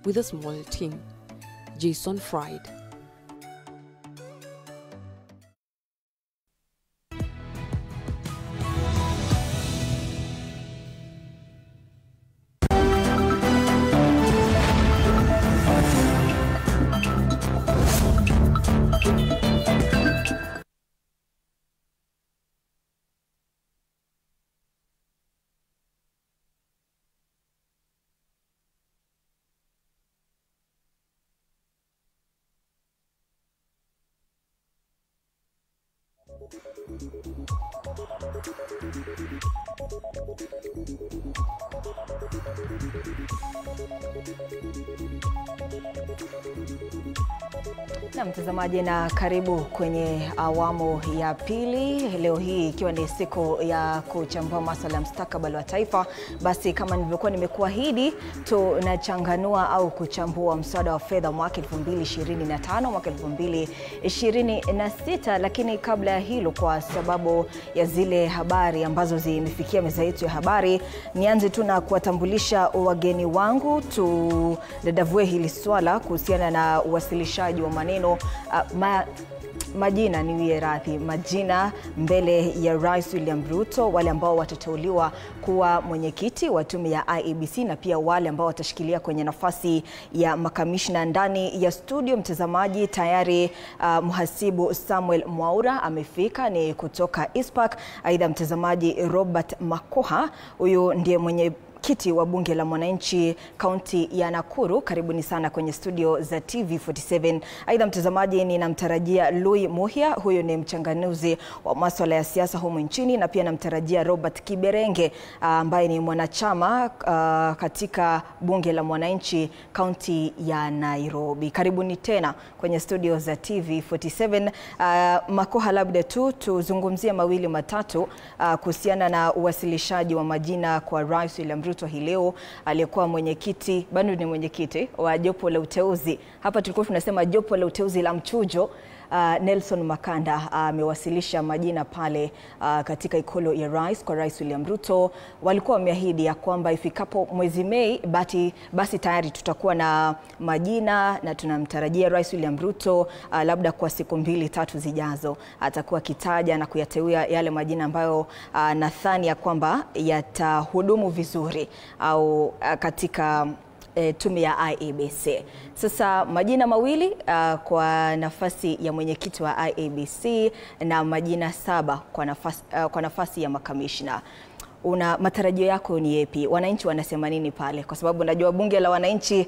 with a small team. Jason Fried. Na mtazamaji, na karibu kwenye awamu ya pili. Leo hii ikiwa ni siku ya kuchambua masuala ya mustakabali wa taifa, basi kama nilivyokuwa nimekuahidi, tunachanganua au kuchambua mswada wa fedha mwaka 2025 mwaka 2026. Lakini kabla ya hilo, kwa sababu ya zile habari ambazo zimefikia meza yetu ya habari, nianze tu na kuwatambulisha wageni wangu. Tudadavue hili swala kuhusiana na uwasilishaji wa maneno majina niwie radhi, majina mbele ya Rais William Ruto, wale ambao watateuliwa kuwa mwenyekiti wa tume ya IEBC na pia wale ambao watashikilia kwenye nafasi ya makamishna. Ndani ya studio, mtazamaji, tayari mhasibu Samuel Mwaura amefika, ni kutoka ISPAC. Aidha mtazamaji, Robert Makoha, huyu ndiye mwenye kiti wa bunge la mwananchi kaunti ya Nakuru. Karibuni sana kwenye studio za TV47. Aidha mtazamaji, ninamtarajia Louis Muhia, huyo ni mchanganuzi wa masuala ya siasa humu nchini, na pia namtarajia Robert Kiberenge ambaye ni mwanachama katika bunge la mwananchi kaunti ya Nairobi. Karibuni tena kwenye studio za TV47. Makoha, labda tu tuzungumzie mawili matatu kuhusiana na uwasilishaji wa majina kwa Rais William Ruto hii leo. Aliyekuwa mwenyekiti, bado ni mwenyekiti wa jopo la uteuzi, hapa tulikuwa tunasema jopo la uteuzi la mchujo, Nelson Makanda amewasilisha majina pale katika ikulu ya Rais kwa Rais William Ruto. Walikuwa wameahidi ya kwamba ifikapo mwezi Mei basi tayari tutakuwa na majina, na tunamtarajia Rais William Ruto labda kwa siku 2-3 zijazo atakuwa kitaja na kuyateua yale majina ambayo nadhani ya kwamba yatahudumu vizuri au katika tume ya IEBC. Sasa majina mawili kwa nafasi ya mwenyekiti wa IEBC na majina 7 kwa nafasi ya makamishna. Una matarajio yako ni yapi? Wananchi wanasema nini pale? Kwa sababu najua bunge la wananchi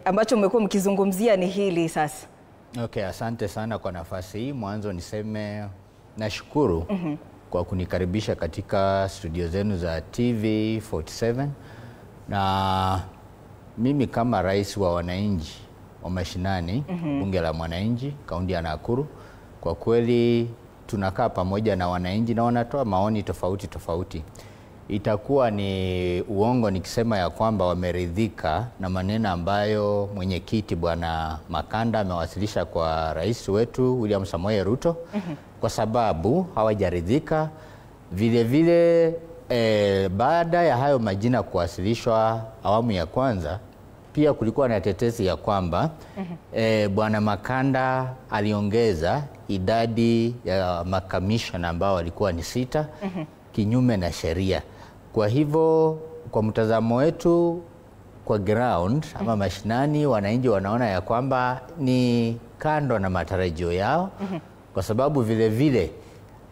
ambacho mmekuwa mkizungumzia ni hili sasa. Okay, asante sana kwa nafasi hii. Mwanzo niseme nashukuru kwa kunikaribisha katika studio zenu za TV47. Na mimi kama rais wa wananchi wa mashinani, bunge la mwananchi kaunti ya Nakuru, kwa kweli tunakaa pamoja na wananchi na wanatoa maoni tofauti. Itakuwa ni uongo nikisema ya kwamba wameridhika na maneno ambayo mwenyekiti Bwana Makanda amewasilisha kwa rais wetu William Samoei Ruto, kwa sababu hawajaridhika. Vile baada ya hayo majina kuwasilishwa awamu ya kwanza, pia kulikuwa na tetesi ya kwamba Bwana Makanda aliongeza idadi ya makamishna ambao walikuwa ni 6 kinyume na sheria. Kwa hivyo kwa mtazamo wetu kwa ground ama mashinani, wananchi wanaona ya kwamba ni kando na matarajio yao, kwa sababu vile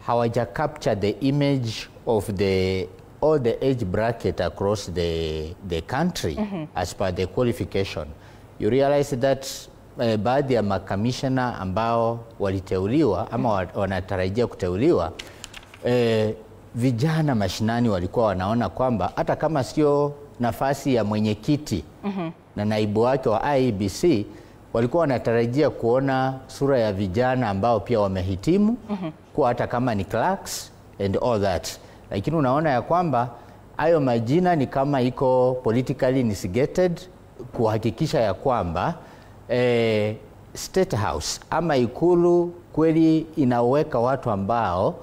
hawaja capture the image of all the age bracket across the country as per the qualification. You realize that baadhi ya makamishna ambao waliteuliwa ama wanatarajia kuteuliwa, vijana mashinani walikuwa wanaona kwamba hata kama sio nafasi ya mwenyekiti na naibu wake wa IEBC, walikuwa wanatarajia kuona sura ya vijana ambao pia wamehitimu kwa hata kama ni clerks and all that. Lakini unaona ya kwamba hayo majina ni kama iko politically instigated kuhakikisha ya kwamba State House ama ikulu kweli inaweka watu ambao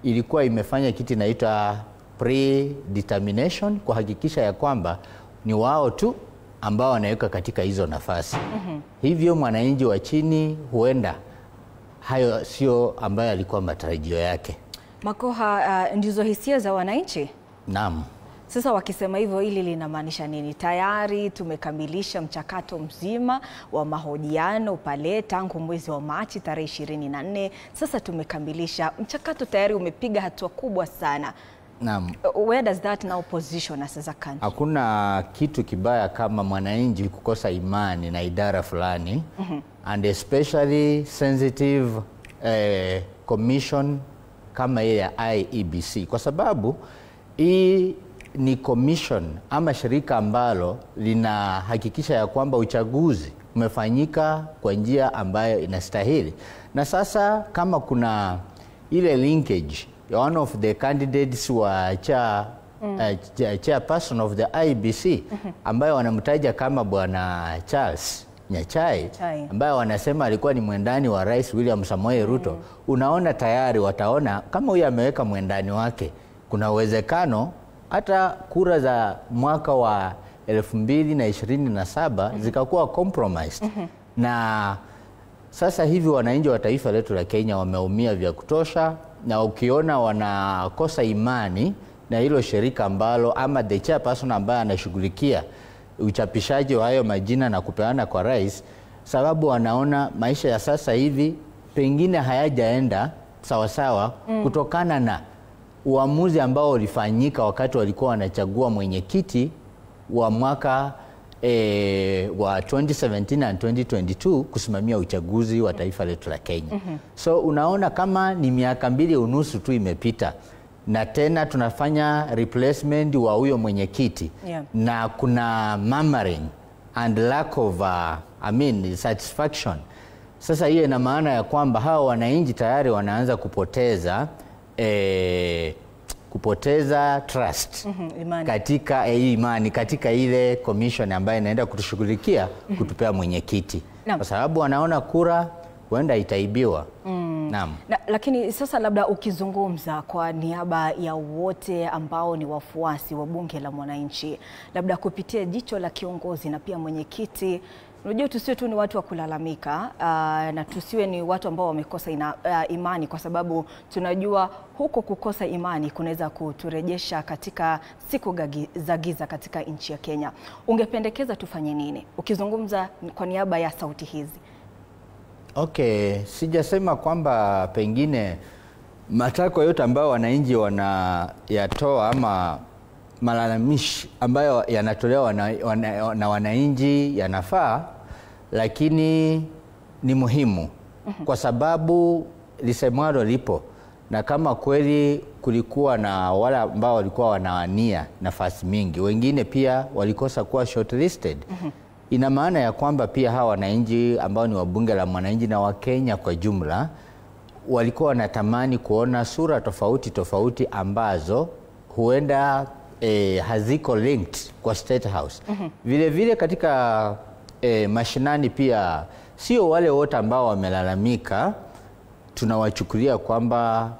ilikuwa imefanya kitu inaitwa pre-determination, kuhakikisha ya kwamba ni wao tu ambao wanaweka katika hizo nafasi. Hivyo mwananchi wa chini huenda hayo sio ambayo alikuwa matarajio yake. Makoha, ndizo hisia za wananchi? Naam. Sasa wakisema hivyo, hili linamaanisha nini? Tayari tumekamilisha mchakato mzima wa mahojiano pale tangu mwezi wa Machi tarehe 24. Sasa tumekamilisha mchakato, tayari umepiga hatua kubwa sana. Naam. Where does that now position us as a country? Hakuna kitu kibaya kama mwananchi kukosa imani na idara fulani, and especially sensitive commission kama ile ya IEBC, kwa sababu hii ni commission ama shirika ambalo linahakikisha ya kwamba uchaguzi umefanyika kwa njia ambayo inastahili. Na sasa kama kuna ile linkage, one of the candidates wa chairperson of the IEBC ambayo wanamtaja kama Bwana Charles Nyachai, ambayo wanasema alikuwa ni mwendani wa Rais William Samoei Ruto. Unaona tayari wataona kama huyu ameweka mwendani wake, kuna uwezekano hata kura za mwaka wa 2027 zikakuwa compromised. Na sasa hivi wananchi wa taifa letu la Kenya wameumia vya kutosha, na ukiona wanakosa imani na hilo shirika ambalo ama the chairperson ambaye anashughulikia uchapishaji wa hayo majina na kupeana kwa rais, sababu wanaona maisha ya sasa hivi pengine hayajaenda sawasawa kutokana na uamuzi ambao ulifanyika wakati walikuwa wanachagua mwenyekiti wa mwaka wa 2017 and 2022 kusimamia uchaguzi wa taifa letu la Kenya. So unaona kama ni miaka 2.5 tu imepita na tena tunafanya replacement wa huyo mwenyekiti, na kuna murmuring and lack of satisfaction. Sasa hiyo ina maana ya kwamba hao wananchi tayari wanaanza kupoteza trust katika imani katika ile commission ambayo inaenda kutushughulikia kutupea mwenyekiti, kwa sababu wanaona kura huenda itaibiwa. Naam. Lakini sasa labda ukizungumza kwa niaba ya wote ambao ni wafuasi wa bunge la mwananchi, labda kupitia jicho la kiongozi na pia mwenyekiti, unajua tusiwe tu ni watu wa kulalamika na tusiwe ni watu ambao wamekosa imani, kwa sababu tunajua huko kukosa imani kunaweza kuturejesha katika siku za giza katika nchi ya Kenya. Ungependekeza tufanye nini ukizungumza kwa niaba ya sauti hizi? Okay, sijasema kwamba pengine matakwa yote ambayo wananchi wanayatoa ama malalamishi ambayo yanatolewa na wananchi yanafaa, lakini ni muhimu kwa sababu lisemwalo lipo, na kama kweli kulikuwa na wale ambao walikuwa wanawania nafasi mingi, wengine pia walikosa kuwa shortlisted. Ina maana ya kwamba pia hawa wananchi ambao ni wabunge la mwananchi na Wakenya kwa jumla walikuwa wanatamani kuona sura tofauti ambazo huenda haziko linked kwa State House. Vile vile katika mashinani pia sio wale wote ambao wamelalamika tunawachukulia kwamba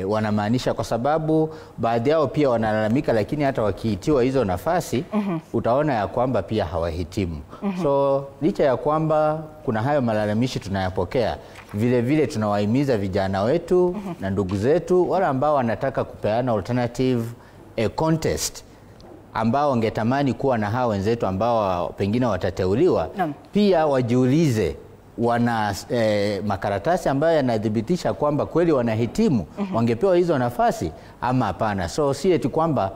wanamaanisha, kwa sababu baadhi yao pia wanalalamika, lakini hata wakiitiwa hizo nafasi utaona ya kwamba pia hawahitimu. So licha ya kwamba kuna hayo malalamishi tunayapokea, vile vile tunawahimiza vijana wetu na ndugu zetu wale ambao wanataka kupeana alternative contest, ambao wangetamani kuwa na hao wenzetu ambao pengine watateuliwa, pia wajiulize wana makaratasi ambayo yanadhibitisha kwamba kweli wanahitimu, wangepewa hizo nafasi ama hapana. So si eti kwamba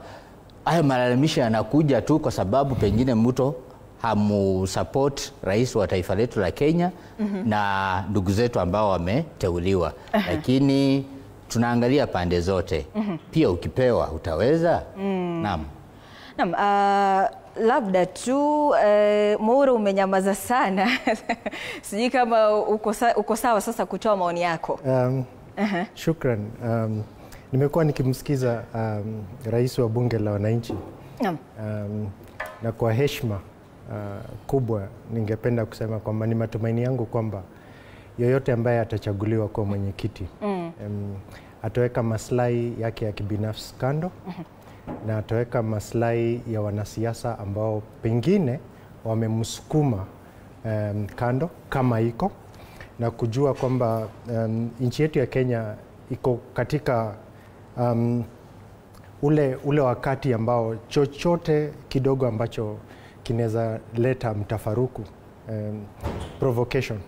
hayo malalamishi yanakuja tu kwa sababu pengine mtu hamusupport rais wa taifa letu la Kenya na ndugu zetu ambao wameteuliwa, lakini tunaangalia pande zote. Pia ukipewa utaweza. Naam. Labda tu Mwaura umenyamaza sana. Sijui kama uko sawa sasa kutoa maoni yako. Shukran. Nimekuwa nikimsikiza rais wa bunge la wananchi. Na kwa heshima kubwa ningependa kusema kwamba ni matumaini yangu kwamba yoyote ambaye atachaguliwa kwa mwenyekiti ataweka maslahi yake ya kibinafsi kando, na ataweka maslahi ya wanasiasa ambao pengine wamemsukuma kando kama iko, na kujua kwamba nchi yetu ya Kenya iko katika ule wakati ambao chochote kidogo ambacho kinaweza leta mtafaruku, provocation,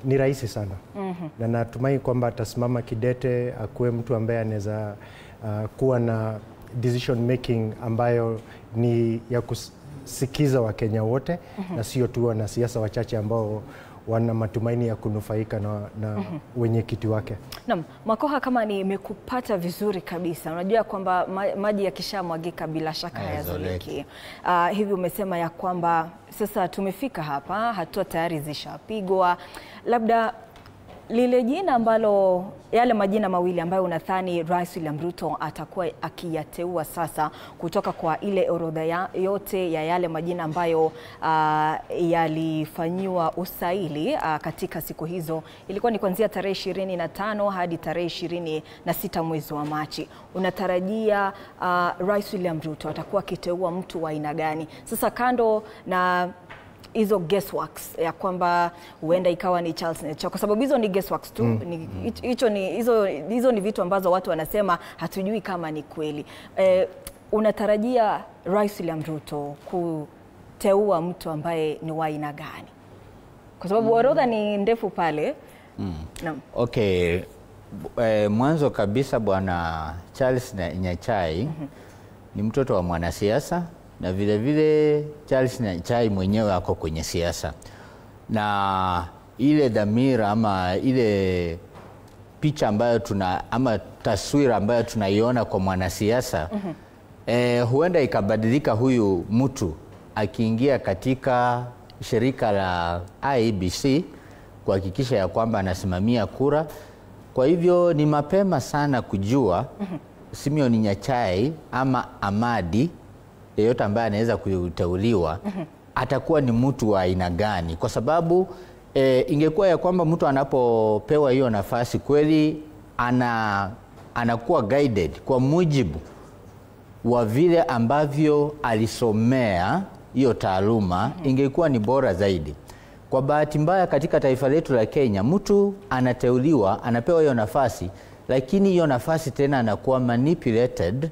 ni rahisi sana. Na natumai kwamba atasimama kidete, akuwe mtu ambaye anaweza kuwa na decision making ambayo ni ya kusikiza Wakenya wote, na sio tu wanasiasa wachache ambao wana matumaini ya kunufaika na wenyekiti wake. Naam, Makoha, kama nimekupata vizuri kabisa, unajua kwamba maji yakishamwagika bila shaka hayazoleki. Hivi umesema ya kwamba sasa tumefika hapa, hatua tayari zishapigwa. Labda lile jina ambalo, yale majina mawili ambayo unadhani Rais William Ruto atakuwa akiyateua sasa kutoka kwa ile orodha yote ya yale majina ambayo yalifanyiwa usaili katika siku hizo, ilikuwa ni kuanzia tarehe 25 hadi tarehe 26 mwezi wa Machi. Unatarajia Rais William Ruto atakuwa akiteua mtu wa aina gani? Sasa kando na hizo guessworks ya kwamba huenda ikawa ni Charles Nyachae, kwa sababu hizo ni guessworks tu, hizo ni vitu ambazo watu wanasema hatujui kama ni kweli. Unatarajia Rais William Ruto kuteua mtu ambaye ni wa aina gani? Kwa sababu orodha ni ndefu pale. Naam. Okay. Mwanzo kabisa Bwana Charles Nyachae ni mtoto wa mwanasiasa, na vile vile Charles Nyachae mwenyewe ako kwenye siasa, na ile dhamira ama ile picha ambayo ama taswira ambayo tunaiona kwa mwanasiasa huenda ikabadilika huyu mtu akiingia katika shirika la IEBC kuhakikisha ya kwamba anasimamia kura. Kwa hivyo ni mapema sana kujua Simeon Nyachae ama Amadi yeyote ambaye anaweza kuteuliwa atakuwa ni mtu wa aina gani, kwa sababu ingekuwa ya kwamba mtu anapopewa hiyo nafasi kweli anakuwa guided kwa mujibu wa vile ambavyo alisomea hiyo taaluma, ingekuwa ni bora zaidi. Kwa bahati mbaya katika taifa letu la Kenya, mtu anateuliwa, anapewa hiyo nafasi, lakini hiyo nafasi tena anakuwa manipulated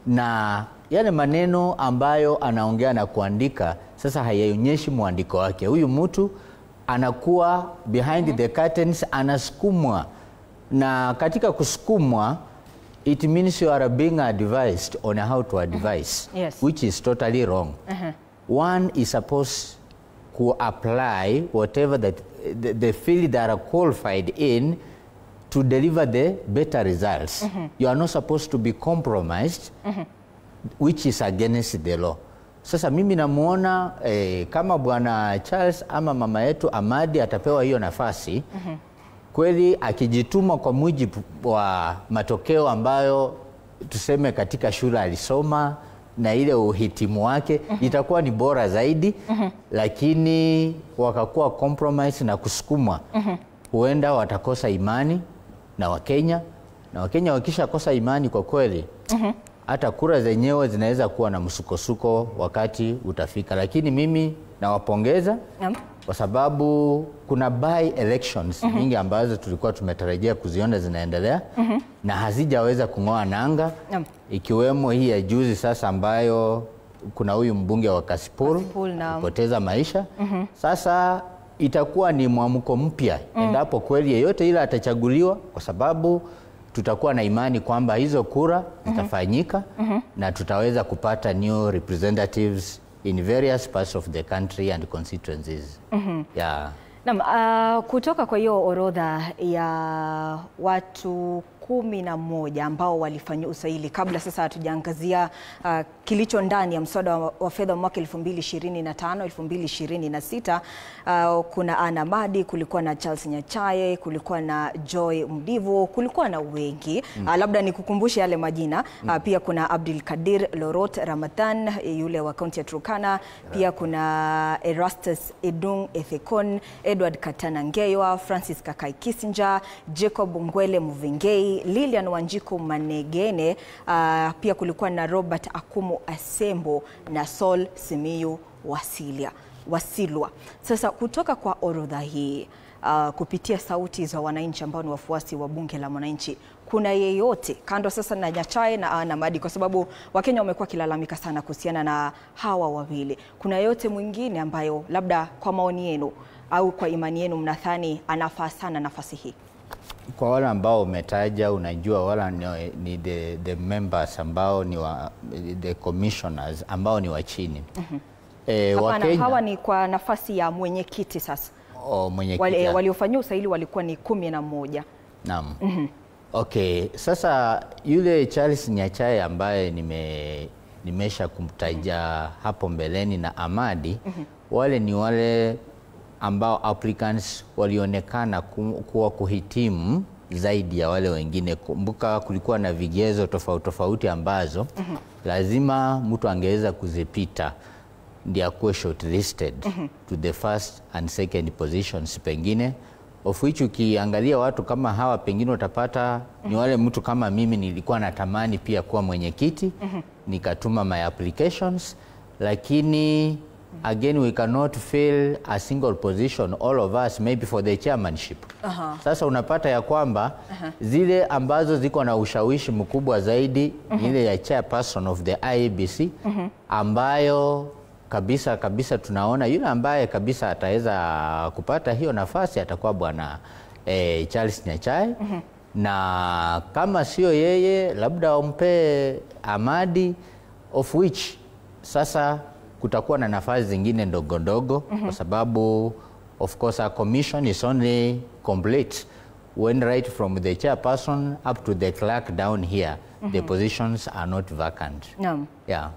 na yale maneno ambayo anaongea na kuandika sasa hayaonyeshi mwandiko wake. Huyu mtu anakuwa behind the curtains, anasukumwa, na katika kusukumwa it means you are being advised on how to advise, which is totally wrong. One is supposed to apply whatever that the field that are qualified in to deliver the better results. You are not supposed to be compromised, which is against the law. Sasa mimi namuona kama Bwana Charles ama mama yetu Amadi atapewa hiyo nafasi, kweli akijituma kwa mujibu wa matokeo ambayo tuseme katika shule alisoma na ile uhitimu wake, itakuwa ni bora zaidi. Lakini wakakuwa compromise na kusukumwa, huenda watakosa imani na Wakenya, na Wakenya wakisha kosa imani kwa kweli hata kura zenyewe zinaweza kuwa na msukosuko wakati utafika. Lakini mimi nawapongeza kwa sababu kuna by elections nyingi ambazo tulikuwa tumetarajia kuziona zinaendelea na hazijaweza kung'oa nanga, ikiwemo hii ya juzi sasa ambayo kuna huyu mbunge wa Kasipul kupoteza maisha. Sasa itakuwa ni mwamko mpya endapo kweli yeyote ila atachaguliwa, kwa sababu tutakuwa na imani kwamba hizo kura zitafanyika na tutaweza kupata new representatives in various parts of the country and constituencies. Kutoka kwa hiyo orodha ya watu 11 ambao walifanya usaili, kabla sasa hatujaangazia kilicho ndani ya mswada wa fedha mwaka 2025-2026, kuna Anna Amadi, kulikuwa na Charles Nyachae, kulikuwa na Joy Mdivu, kulikuwa na wengi. Labda nikukumbushe yale majina. Pia kuna Abdul Kadir Lorot Ramadhan, yule wa kaunti ya Turkana. Pia kuna Erastus Edung Ethekon, Edward Katana Ngewa, Francis Kakai Kissinger, Jacob Ngwele Muvengei, ni Lilian Wanjiku Manegene, pia kulikuwa na Robert Akumu Asembo na Saul Simiyu Wasilwa. Sasa kutoka kwa orodha hii, kupitia sauti za wananchi ambao ni wafuasi wa bunge la mwananchi, kuna yeyote kando sasa na Nyachae na Madi, kwa sababu Wakenya wamekuwa kilalamika sana kuhusiana na hawa wawili, kuna yeyote mwingine ambayo labda kwa maoni yenu au kwa imani yenu mnathani anafaa sana nafasi hii? Kwa wale ambao umetaja, unajua wala ni the members ambao ni the commissioners ambao ni wa chini. Wakenya hawa ni kwa nafasi ya mwenyekiti sasa. Mwenyekiti. Waliofanyia usaili walikuwa ni 11. Naam. Okay, sasa yule Charles Nyachae ambaye nimesha kumtaja hapo mbeleni na Amadi, wale ni wale ambao applicants walionekana kuwa kuhitimu zaidi ya wale wengine. Kumbuka kulikuwa na vigezo tofauti ambazo lazima mtu angeweza kuzipita ndio akuwe shortlisted to the first and second positions, pengine of which ukiangalia watu kama hawa pengine utapata ni wale mtu kama mimi nilikuwa natamani pia kuwa mwenyekiti, nikatuma my applications, lakini again we cannot fill a single position all of us maybe for the chairmanship. Sasa unapata ya kwamba zile ambazo ziko na ushawishi mkubwa zaidi ile ya chairperson of the IEBC ambayo kabisa tunaona yule ambaye kabisa ataweza kupata hiyo nafasi atakuwa bwana Charles Nyachae. Na kama sio yeye labda umpe Amadi, of which sasa kutakuwa na nafasi zingine ndogo kwa sababu of course our commission is only complete when right from the chairperson up to the clerk down here the positions are not vacant. Yeah.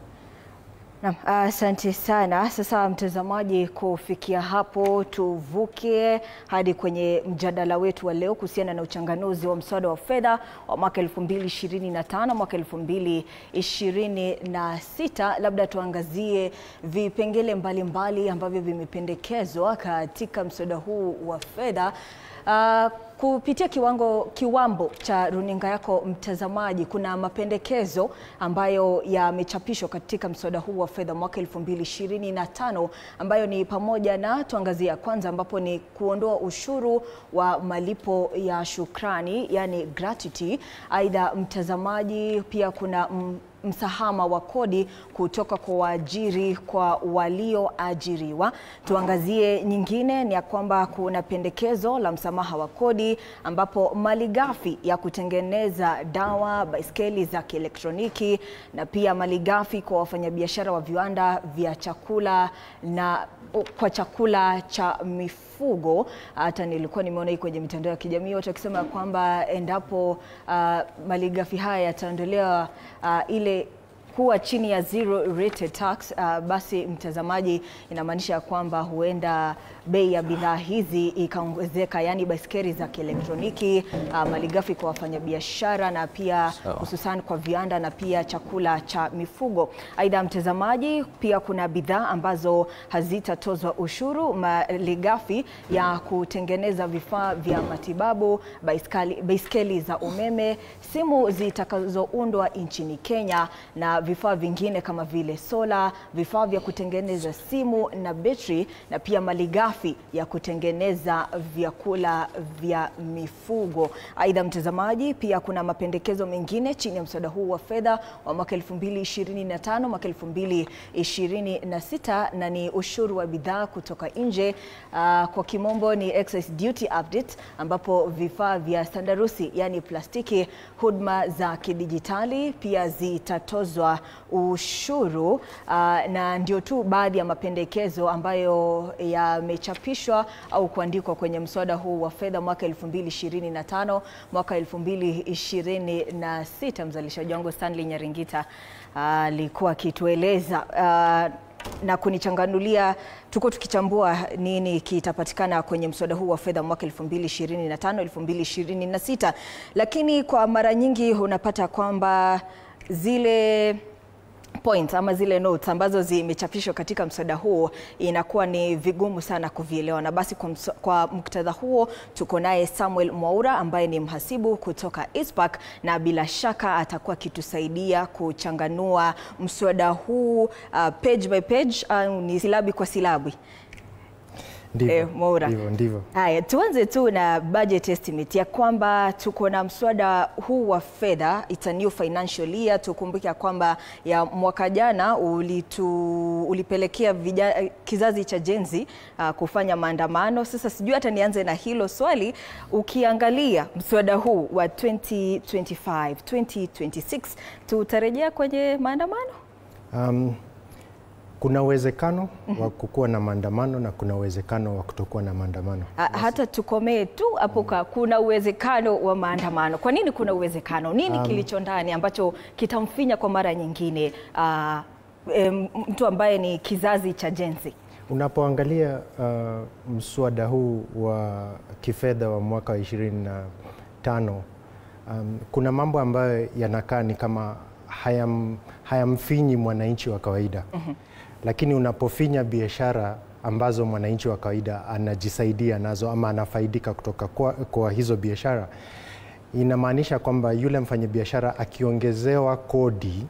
Asante sana. Sasa mtazamaji, kufikia hapo tuvuke hadi kwenye mjadala wetu wa leo kuhusiana na uchanganuzi wa mswada wa fedha wa mwaka 2025 mwaka 2026. Labda tuangazie vipengele mbalimbali ambavyo vimependekezwa katika mswada huu wa fedha. Kupitia kiwambo cha runinga yako mtazamaji, kuna mapendekezo ambayo yamechapishwa katika mswada huu wa fedha mwaka 2025 ambayo ni pamoja na, tuangazia kwanza, ambapo ni kuondoa ushuru wa malipo ya shukrani, yani gratuity. Aidha mtazamaji, pia kuna msahama wa kodi kutoka kwa waajiri kwa walioajiriwa. Tuangazie nyingine ni ya kwamba kuna pendekezo la msamaha wa kodi ambapo malighafi ya kutengeneza dawa, baiskeli za kielektroniki na pia malighafi kwa wafanyabiashara wa viwanda vya chakula na kwa chakula cha mifugo. Hata nilikuwa nimeona hii kwenye mitandao ya kijamii watu wakisema kwamba endapo malighafi haya yataondolewa ile kuwa chini ya zero rated tax, basi mtazamaji, inamaanisha kwamba huenda bei ya bidhaa hizi ikaongezeka, yani baiskeli za kielektroniki, malighafi kwa wafanyabiashara na pia hususan kwa viwanda na pia chakula cha mifugo. Aidha mtazamaji, pia kuna bidhaa ambazo hazitatozwa ushuru, malighafi ya kutengeneza vifaa vya matibabu, baiskeli za umeme, simu zitakazoundwa nchini Kenya na vifaa vingine kama vile sola, vifaa vya kutengeneza simu na betri na pia malighafi ya kutengeneza vyakula vya mifugo. Aidha mtazamaji, pia kuna mapendekezo mengine chini ya mswada huu wa fedha wa mwaka 2025 mwaka 2026 na ni ushuru wa bidhaa kutoka nje, kwa kimombo ni excise duty update, ambapo vifaa vya sandarusi yani plastiki, huduma za kidijitali pia zitatozwa ushuru. Na ndio tu baadhi ya mapendekezo ambayo yamechapishwa au kuandikwa kwenye mswada huu wa fedha mwaka 2025 mwaka 2026. Mzalishaji wangu Stanley Nyaringita alikuwa akitueleza na kunichanganulia, tuko tukichambua nini kitapatikana kwenye mswada huu wa fedha mwaka 2025 2026. Lakini kwa mara nyingi unapata kwamba zile points ama zile notes ambazo zimechapishwa katika mswada huo inakuwa ni vigumu sana kuvielewa. Na basi kwa muktadha huo tuko naye Samuel Mwaura ambaye ni mhasibu kutoka ISPAC, na bila shaka atakuwa kitusaidia kuchanganua mswada huu page by page, ni silabi kwa silabi. Mwaura. Ndivyo. Haya, tuanze tu na budget estimate ya kwamba tuko na mswada huu wa fedha, it's a new financial year. Tukumbuke kwamba ya mwaka jana ulipelekea kizazi cha Gen Z kufanya maandamano. Sasa sijui hata nianze na hilo swali, ukiangalia mswada huu wa 2025 2026 tutarejea kwenye maandamano? Kuna uwezekano wa kukuwa na maandamano na kuna uwezekano wa kutokuwa na maandamano. Hata tukomee tu hapo, kuna uwezekano wa maandamano. Kwa nini kuna uwezekano? Nini kilicho ndani ambacho kitamfinya kwa mara nyingine mtu ambaye ni kizazi cha Gen Z? Unapoangalia mswada huu wa kifedha wa mwaka 25, kuna mambo ambayo yanakaa ni kama hayamfinyi mwananchi wa kawaida. Lakini unapofinya biashara ambazo mwananchi wa kawaida anajisaidia nazo ama anafaidika kutoka kwa hizo biashara, inamaanisha kwamba yule mfanyabiashara akiongezewa kodi,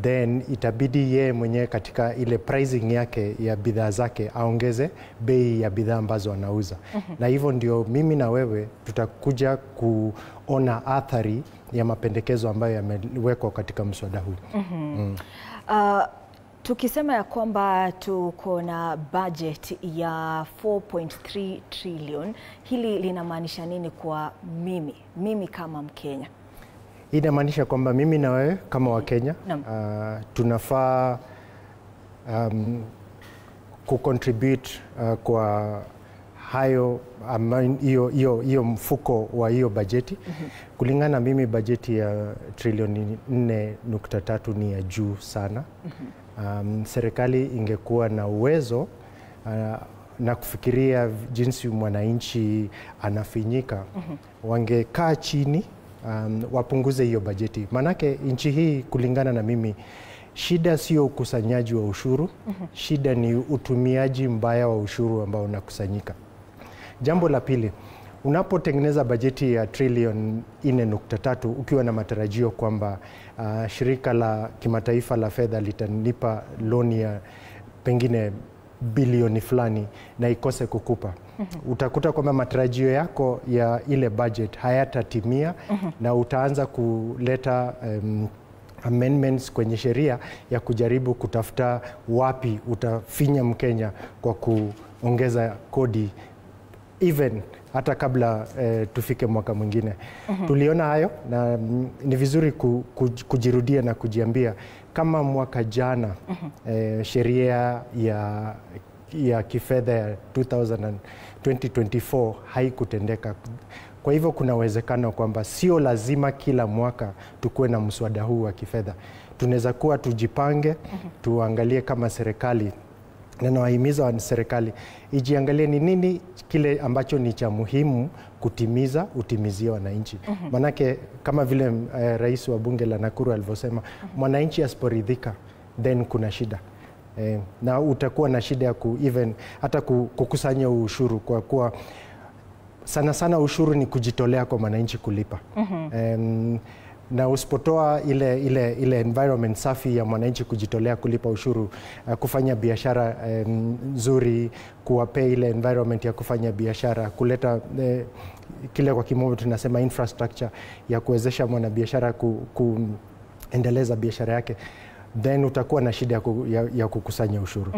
then itabidi yeye mwenyewe katika ile pricing yake ya bidhaa zake aongeze bei ya bidhaa ambazo anauza. Na hivyo ndio mimi na wewe tutakuja kuona athari ya mapendekezo ambayo yamewekwa katika mswada huu. Tukisema ya kwamba tuko na budget ya 4.3 trillion, hili linamaanisha nini kwa mimi kama Mkenya? Inamaanisha kwamba mimi na wewe kama Wakenya tunafaa kucontribute kwa hiyo mfuko wa hiyo bajeti. Kulingana mimi bajeti ya trilioni 4.3 ni ya juu sana. Serikali ingekuwa na uwezo na kufikiria jinsi mwananchi anafinyika, wangekaa chini wapunguze hiyo bajeti. Manake nchi hii kulingana na mimi, shida sio ukusanyaji wa ushuru, shida ni utumiaji mbaya wa ushuru ambao unakusanyika. Jambo la pili, unapotengeneza bajeti ya trilioni 4.3 ukiwa na matarajio kwamba shirika la kimataifa la fedha litanipa loni ya pengine bilioni fulani na ikose kukupa, utakuta kwamba matarajio yako ya ile budget hayatatimia, na utaanza kuleta amendments kwenye sheria ya kujaribu kutafuta wapi utafinya Mkenya kwa kuongeza kodi even hata kabla tufike mwaka mwingine. Tuliona hayo na ni vizuri kujirudia na kujiambia kama mwaka jana sheria ya kifedha ya 2024 haikutendeka. Kwa hivyo kuna uwezekano kwamba sio lazima kila mwaka tukuwe na mswada huu wa kifedha. Tunaweza kuwa tujipange, tuangalie kama serikali, na nawahimiza serikali ijiangalie ni nini kile ambacho ni cha muhimu kutimiza, utimizie wananchi. Manake kama vile rais wa bunge la Nakuru alivyosema, mwananchi asiporidhika then kuna shida. Na utakuwa na shida ya hata kukusanya ushuru, kwa kuwa sana ushuru ni kujitolea kwa mwananchi kulipa. Na usipotoa ile environment safi ya mwananchi kujitolea kulipa ushuru, kufanya biashara nzuri, kuwapea ile environment ya kufanya biashara, kuleta kile kwa kimombo tunasema infrastructure ya kuwezesha mwanabiashara kuendeleza biashara yake, then utakuwa na shida ya kukusanya ushuru.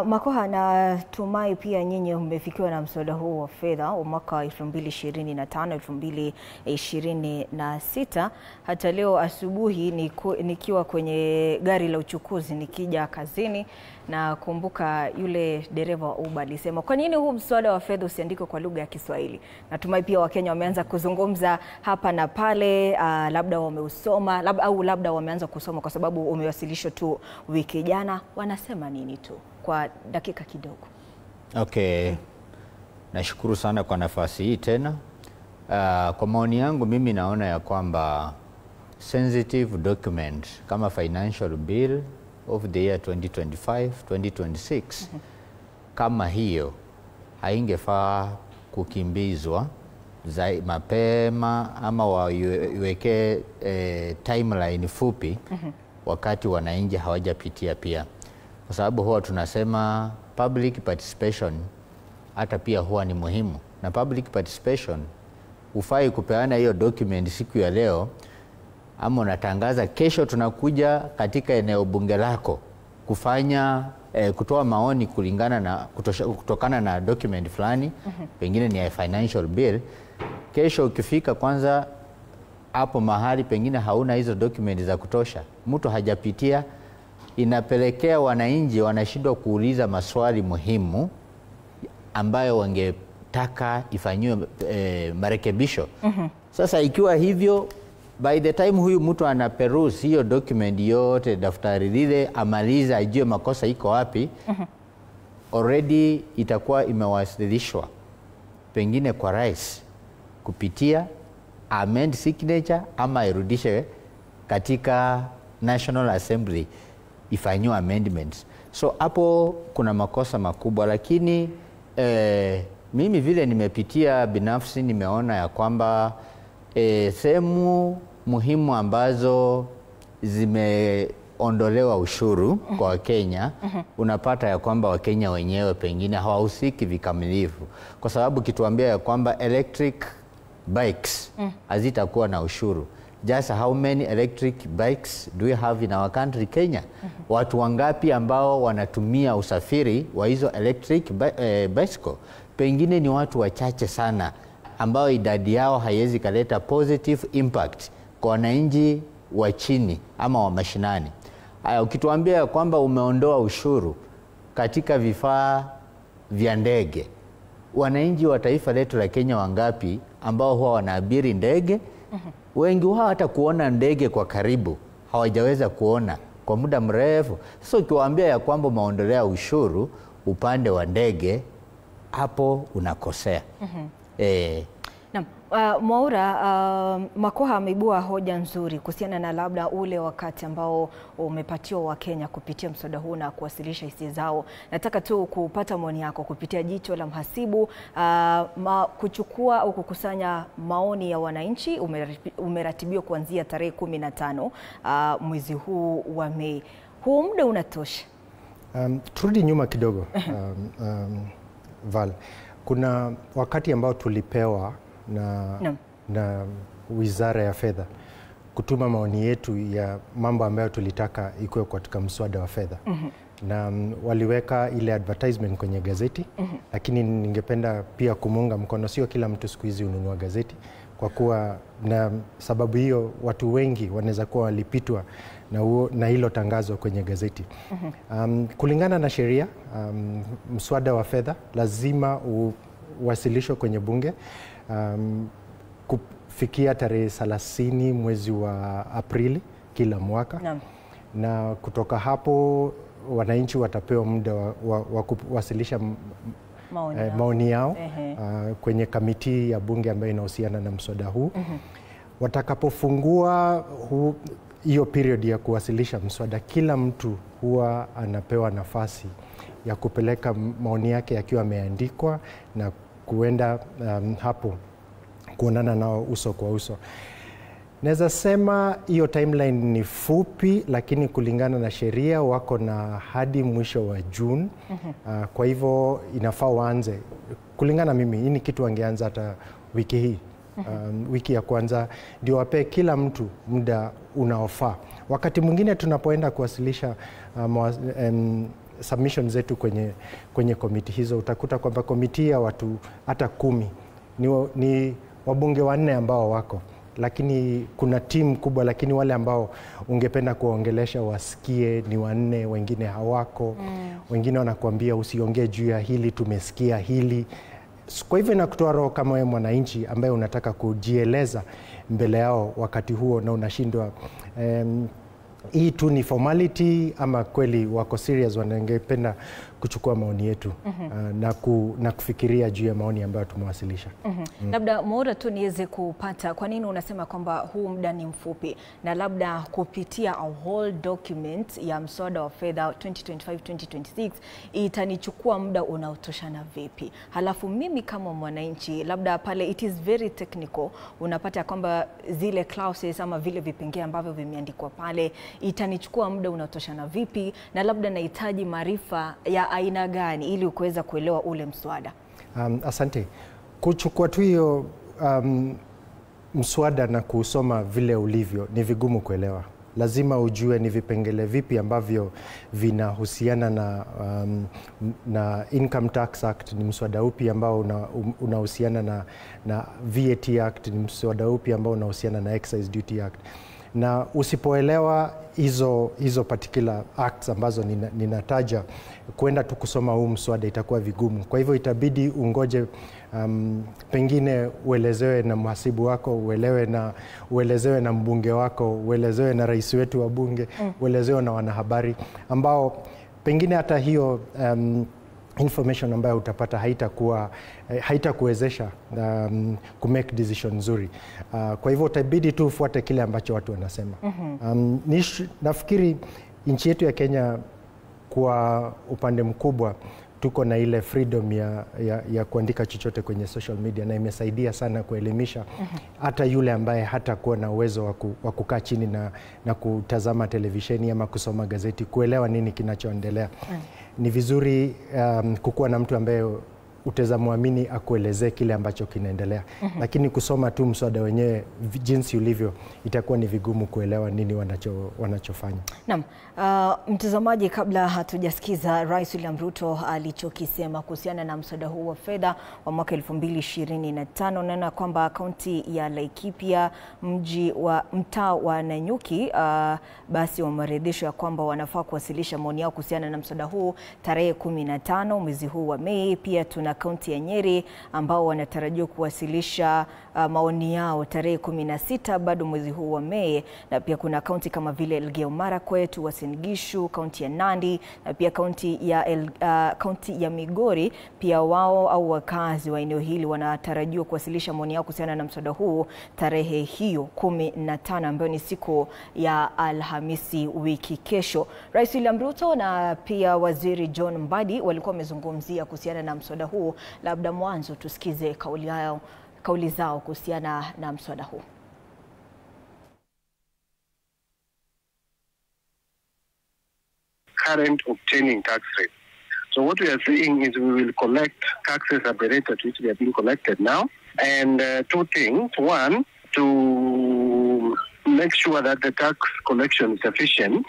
Makoha, natumai pia nyinyi mmefikiwa na mswada huu wa fedha wa mwaka 2025 2026. Hata leo asubuhi nikiwa kwenye gari la uchukuzi nikija kazini, na kumbuka yule dereva wa Uber alisema, kwa nini huu mswada wa fedha usiandikwe kwa lugha ya Kiswahili? Natumai pia Wakenya wameanza kuzungumza hapa na pale, labda wameusoma, labda wameanza kusoma kwa sababu umewasilishwa tu wiki jana. Wanasema nini tu kwa dakika kidogo? Okay. Nashukuru sana kwa nafasi hii tena. Kwa maoni yangu mimi naona ya kwamba sensitive document kama financial bill of the year 2025-2026 kama hiyo haingefaa kukimbizwa mapema ama waiweke timeline fupi wakati wananchi hawajapitia pia, kwa sababu huwa tunasema public participation hata pia huwa ni muhimu, na public participation hufai kupeana hiyo document siku ya leo ama unatangaza kesho tunakuja katika eneo bunge lako kufanya kutoa maoni kulingana na kutokana na document fulani pengine ni financial bill. Kesho ukifika kwanza hapo mahali pengine hauna hizo document za kutosha, mtu hajapitia, inapelekea wananchi wanashindwa kuuliza maswali muhimu ambayo wangetaka ifanyiwe marekebisho. Sasa ikiwa hivyo, by the time huyu mtu anaperuse hiyo document yote, daftari lile, amaliza ajue makosa iko wapi, already itakuwa imewasilishwa pengine kwa rais kupitia amend signature ama irudishe katika National Assembly ifanyiwe amendments. So hapo kuna makosa makubwa, lakini mimi vile nimepitia binafsi nimeona ya kwamba sehemu muhimu ambazo zimeondolewa ushuru kwa Wakenya, unapata ya kwamba Wakenya wenyewe pengine hawahusiki vikamilifu, kwa sababu kituambia ya kwamba electric bikes hazitakuwa na ushuru. Just how many electric bikes do we have in our country Kenya? Watu wangapi ambao wanatumia usafiri wa hizo electric bicycle? Pengine ni watu wachache sana ambao idadi yao haiwezi kaleta positive impact kwa wananchi wa chini ama wa mashinani. Ukituambia kwamba umeondoa ushuru katika vifaa vya ndege, wananchi wa taifa letu la Kenya wangapi ambao huwa wanaabiri ndege? Wengi wao hata kuona ndege kwa karibu hawajaweza kuona kwa muda mrefu. Sasa ukiwaambia ya kwamba umeondolea ushuru upande wa ndege, hapo unakosea. Naam, Mwaura, Makoha ameibua hoja nzuri kuhusiana na labda ule wakati ambao umepatiwa Wakenya kupitia mswada huu na kuwasilisha hisia zao. Nataka tu kupata maoni yako kupitia jicho la mhasibu. Kuchukua au kukusanya maoni ya wananchi umeratibiwa kuanzia tarehe 15 mwezi huu wa Mei. Huu muda unatosha? Turudi nyuma kidogo. Val, kuna wakati ambao tulipewa na Wizara ya Fedha kutuma maoni yetu ya mambo ambayo tulitaka ikuwe katika mswada wa fedha. Na waliweka ile advertisement kwenye gazeti, lakini ningependa pia kumuunga mkono, sio kila mtu siku hizi ununua gazeti, kwa kuwa na sababu hiyo watu wengi wanaweza kuwa walipitwa na hilo tangazo kwenye gazeti. Kulingana na sheria, mswada wa fedha lazima uwasilishwe kwenye bunge kufikia tarehe 30 mwezi wa Aprili kila mwaka. Na kutoka hapo wananchi watapewa muda wa kuwasilisha maoni yao kwenye kamiti ya bunge ambayo inahusiana na mswada huu. Watakapofungua hiyo period ya kuwasilisha mswada, kila mtu huwa anapewa nafasi ya kupeleka maoni yake yakiwa yameandikwa na kuenda hapo kuonana nao uso kwa uso. Naweza sema hiyo timeline ni fupi, lakini kulingana na sheria wako na hadi mwisho wa June. Kwa hivyo inafaa waanze. Kulingana mimi, hii ni kitu wangeanza hata wiki hii. Wiki ya kwanza ndio wape kila mtu muda unaofaa. Wakati mwingine tunapoenda kuwasilisha submission zetu kwenye komiti hizo, utakuta kwamba komiti ya watu hata 10 ni wabunge 4 ambao wako, lakini kuna timu kubwa, lakini wale ambao ungependa kuongelesha wasikie ni 4, wengine hawako. Wengine wanakuambia usiongee juu ya hili, tumesikia hili. Kwa hivyo inakutoa roho kama wewe mwananchi ambaye unataka kujieleza mbele yao wakati huo na unashindwa. hii tu ni formality ama kweli wako serious wanangependa kuchukua maoni yetu na kufikiria juu ya maoni ambayo tumewasilisha. Labda Mwaura tu niweze kupata kwa nini unasema kwamba huu muda ni mfupi, na labda kupitia a whole document ya mswada wa fedha 2025-2026 itanichukua muda unaotoshana vipi? Halafu mimi kama mwananchi, labda pale it is very technical, unapata kwamba zile clauses ama vile vipengee ambavyo vimeandikwa pale itanichukua muda unaotoshana vipi, na labda nahitaji maarifa ya aina gani ili kuweza kuelewa ule mswada? Asante. Kuchukua tu hiyo mswada na kusoma vile ulivyo ni vigumu kuelewa. Lazima ujue ni vipengele vipi ambavyo vinahusiana na Income Tax Act, ni mswada upi ambao unahusiana na VAT Act, ni mswada upi ambao unahusiana na Excise Duty Act. Na usipoelewa hizo particular acts ambazo ninataja, kwenda tu kusoma huu mswada itakuwa vigumu. Kwa hivyo itabidi ungoje, pengine uelezewe na mhasibu wako, uelezewe na mbunge wako, uelezewe na rais wetu wa bunge, uelezewe na wanahabari ambao pengine hata hiyo information ambayo utapata haitakuwezesha kumake decision nzuri. Kwa hivyo itabidi tu ufuate kile ambacho watu wanasema. Nafikiri nchi yetu ya Kenya kwa upande mkubwa tuko na ile freedom ya kuandika chochote kwenye social media, na imesaidia sana kuelimisha hata yule ambaye hata kuwa na uwezo wa kukaa chini na kutazama televisheni ama kusoma gazeti kuelewa nini kinachoendelea. Ni vizuri kukuwa na mtu ambaye utazamwamini akuelezee kile ambacho kinaendelea. Lakini kusoma tu mswada wenyewe jinsi ulivyo itakuwa ni vigumu kuelewa nini wanachofanya. Naam, mtazamaji, kabla hatujasikiza Rais William Ruto alichokisema kuhusiana na mswada huu wa fedha wa mwaka 2025, naona kwamba kaunti ya Laikipia, mtaa wa Nanyuki, basi wameridhishwa kwamba wanafaa kuwasilisha maoni yao kuhusiana na mswada huu tarehe 15 mwezi huu wa Mei. Pia tuna kaunti ya Nyeri ambao wanatarajiwa kuwasilisha maoni yao tarehe 16 bado mwezi huu wa Mei, na pia kuna kaunti kama vile Elgeyo Marakwet, Uasin Gishu, kaunti ya Nandi, na pia kaunti ya Migori. Pia wao au wakazi wa eneo hili wanatarajiwa kuwasilisha maoni yao kuhusiana na mswada huu tarehe hiyo 15 ambayo ni siku ya Alhamisi wiki kesho. Rais William Ruto na pia Waziri John Mbadi walikuwa wamezungumzia kuhusiana na mswada huu. Labda mwanzo tusikize kauli zao kuhusiana na mswada huu. Current obtaining tax rate. So what we are saying is we will collect taxes at the rate at which they are being collected now. And two things. One, to make sure that the tax collection is sufficient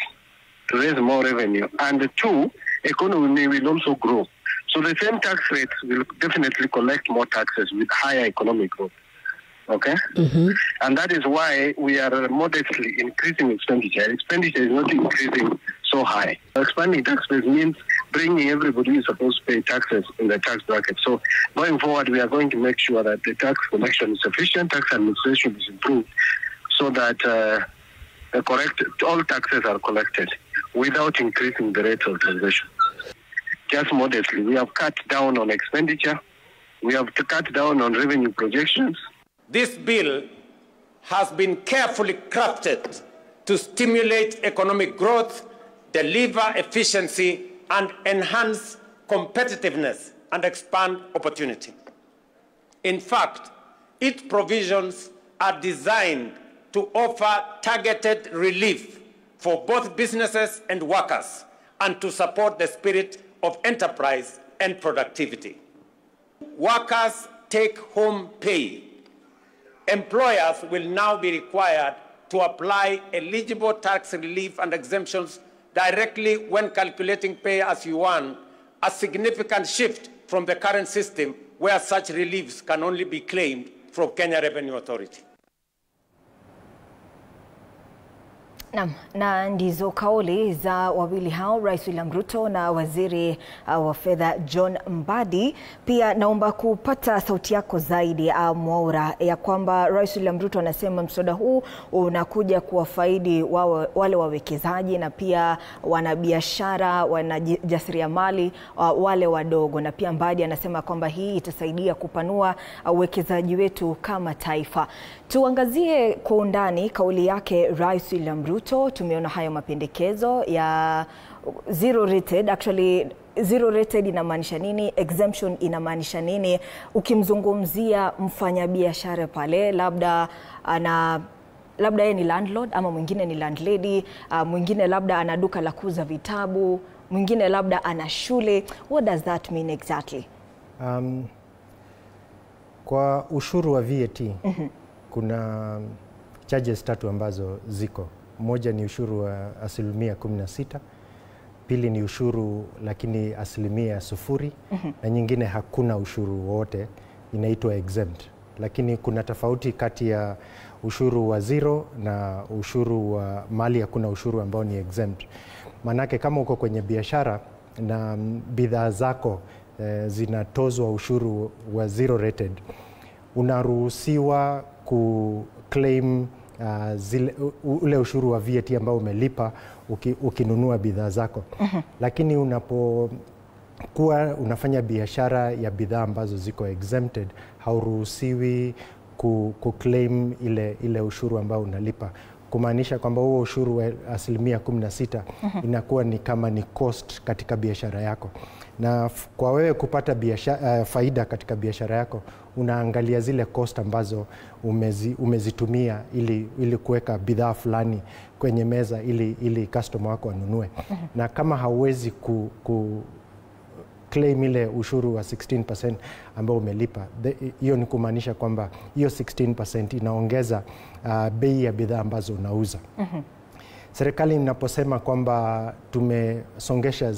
to raise more revenue. And two, economy will also grow. So the same tax rates will definitely collect more taxes with higher economic growth. Okay? And that is why we are modestly increasing expenditure. Expenditure is not increasing so high. Expanding tax base means bringing everybody who is supposed to pay taxes in the tax bracket. So going forward, we are going to make sure that the tax collection is sufficient, tax administration is improved, so that all taxes are collected without increasing the rate of taxation. Just modestly, we have cut down on expenditure, we have cut down on revenue projections. This bill has been carefully crafted to stimulate economic growth, deliver efficiency, and enhance competitiveness and expand opportunity. In fact, its provisions are designed to offer targeted relief for both businesses and workers, and to support the spirit of enterprise and productivity. Workers take home pay. Employers will now be required to apply eligible tax relief and exemptions directly when calculating pay as you earn, a significant shift from the current system where such reliefs can only be claimed from Kenya Revenue Authority. Na ndizo kauli za wawili hao, Rais William Ruto na Waziri wa Fedha John Mbadi. Pia naomba kupata sauti yako zaidi Mwaura, ya kwamba Rais William Ruto anasema mswada huu unakuja kuwafaidi wale wawekezaji na pia wanabiashara, wanajasiriamali wale wadogo, na pia Mbadi anasema kwamba hii itasaidia kupanua uwekezaji wetu kama taifa. Tuangazie kwa undani kauli yake Rais William Ruto. Tumeona hayo mapendekezo ya zero rated. Actually, zero rated inamaanisha nini? Exemption inamaanisha nini? Ukimzungumzia mfanyabiashara pale, labda yeye ni landlord ama mwingine ni landlady, mwingine labda ana duka la kuuza vitabu, mwingine labda ana shule. What does that mean exactly? Kwa ushuru wa VAT kuna charges tatu ambazo ziko. Moja ni ushuru wa 16%, pili ni ushuru lakini 0%, na nyingine hakuna ushuru wote, inaitwa exempt. Lakini kuna tofauti kati ya ushuru wa zero na ushuru wa mali hakuna ushuru ambao ni exempt. Manake kama uko kwenye biashara na bidhaa zako zinatozwa ushuru wa zero rated, unaruhusiwa kuclaim ule ushuru wa VAT ambao umelipa ukinunua bidhaa zako. Lakini unapokuwa unafanya biashara ya bidhaa ambazo ziko exempted, hauruhusiwi kuclaim ile ushuru ambao unalipa, kumaanisha kwamba huo ushuru wa 16% inakuwa ni kama ni cost katika biashara yako. Na kwa wewe kupata faida katika biashara yako, unaangalia zile cost ambazo umezitumia ili kuweka bidhaa fulani kwenye meza ili customer wako anunue. Na kama hauwezi claim ile ushuru wa 16% ambao umelipa, hiyo ni kumaanisha kwamba hiyo 16% inaongeza bei ya bidhaa ambazo unauza. Serikali inaposema kwamba tumesongesha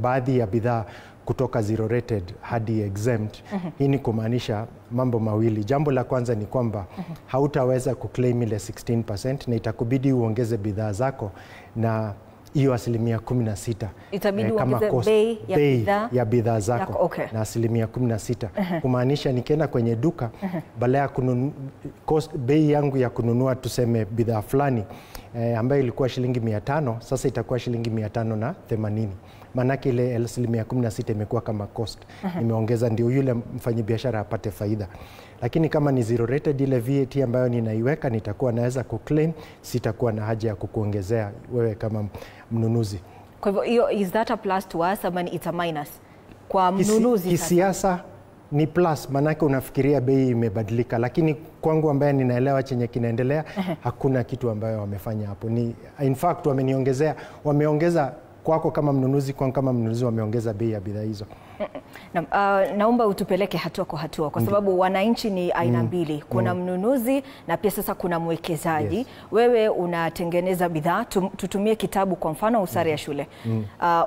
baadhi ya bidhaa kutoka zero rated hadi exempt, hii ni kumaanisha mambo mawili. Jambo la kwanza ni kwamba hautaweza kuclaim ile 16% na itakubidi uongeze bidhaa zako na hiyo 16%. Itabidi kama uongeze bei ya bidhaa zako na 16%. Kumaanisha nikienda kwenye duka, badala ya bei yangu ya kununua tuseme bidhaa fulani ambayo ilikuwa shilingi 500, sasa itakuwa shilingi 580. Manake ile 16% imekuwa kama cost. Nimeongeza ndio yule mfanyabiashara apate faida. Lakini kama ni zero rated, ile VAT ambayo ninaiweka nitakuwa naweza kuclaim, sitakuwa na haja ya kukuongezea wewe kama mnunuzi. Kwa hivyo hiyo, is that a plus to us ama it's a minus kwa mnunuzi? Kisiasa ni plus, manake unafikiria bei imebadilika, lakini kwangu ambaye ninaelewa chenye kinaendelea, hakuna kitu ambayo wamefanya hapo. In fact wameongeza kwako kama mnunuzi, kama mnunuzi wameongeza bei ya bidhaa hizo. Naomba utupeleke hatua kwa hatua, kwa sababu wananchi ni aina mbili. Kuna mnunuzi na pia sasa kuna mwekezaji. Yes. Wewe unatengeneza bidhaa, tutumie kitabu kwa mfano, usare ya shule.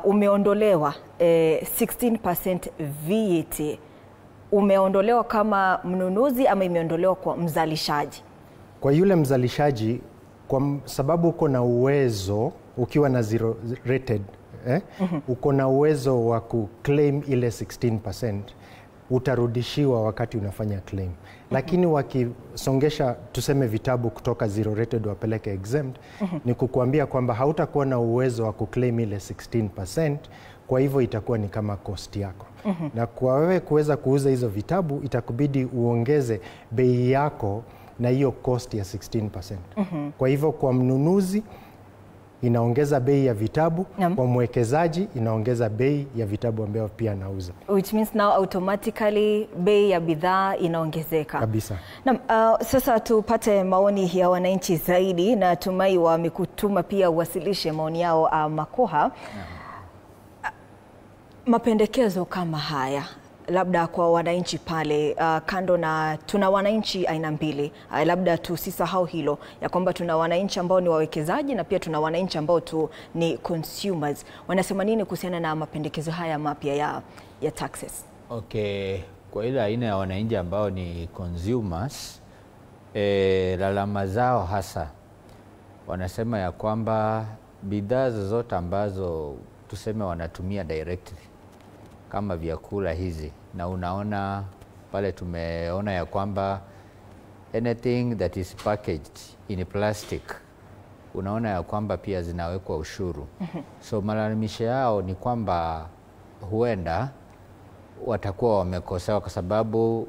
Umeondolewa 16% VAT. Umeondolewa kama mnunuzi ama imeondolewa kwa mzalishaji? Kwa yule mzalishaji, kwa sababu uko na uwezo, ukiwa na zero rated, uko na uwezo wa kuclaim ile 16%, utarudishiwa wakati unafanya claim. Lakini wakisongesha tuseme vitabu kutoka zero rated wapeleke exempt, ni kukuambia kwamba hautakuwa na uwezo wa kuclaim ile 16%, kwa hivyo itakuwa ni kama cost yako. Na kwa wewe kuweza kuuza hizo vitabu, itakubidi uongeze bei yako na hiyo cost ya 16%. Kwa hivyo kwa mnunuzi inaongeza bei ya vitabu, kwa mwekezaji inaongeza bei ya vitabu ambayo pia anauza. Which means now automatically bei ya bidhaa inaongezeka. Kabisa. Sasa tupate maoni ya wananchi zaidi, na tumai wamekutuma pia uwasilishe maoni yao Makoha. Mapendekezo kama haya labda kwa wananchi pale, kando na tuna wananchi aina mbili, labda tusisahau hilo ya kwamba tuna wananchi ambao ni wawekezaji na pia tuna wananchi ambao ni consumers. Wanasema nini kuhusiana na mapendekezo haya mapya ya taxes? Okay, kwa ile aina ya wananchi ambao ni consumers, lalama zao hasa wanasema ya kwamba bidhaa zozote ambazo tuseme wanatumia directly kama vyakula hizi, na unaona pale tumeona ya kwamba anything that is packaged in plastic, unaona ya kwamba pia zinawekwa ushuru. So malalamisho yao ni kwamba huenda watakuwa wamekosewa kwa sababu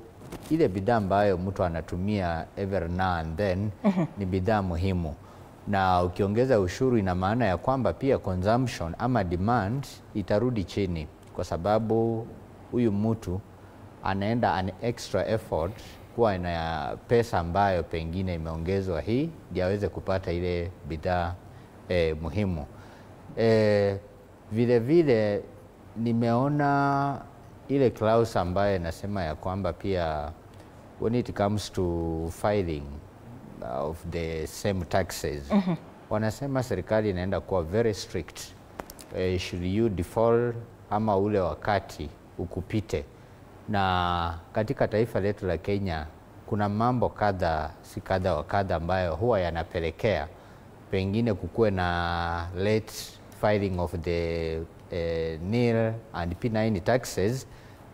ile bidhaa ambayo mtu anatumia every now and then ni bidhaa muhimu, na ukiongeza ushuru ina maana ya kwamba pia consumption ama demand itarudi chini, kwa sababu huyu mtu anaenda an extra effort kuwa na pesa ambayo pengine imeongezwa hii ndio aweze kupata ile bidhaa muhimu. Vile vile nimeona ile clause ambayo inasema ya kwamba pia when it comes to filing of the same taxes, wanasema serikali inaenda kuwa very strict. Should you default ama ule wakati ukupite. Na katika taifa letu la Kenya kuna mambo kadha si kadha wa kadha ambayo huwa yanapelekea pengine kukuwe na late filing of the nil and P9 taxes,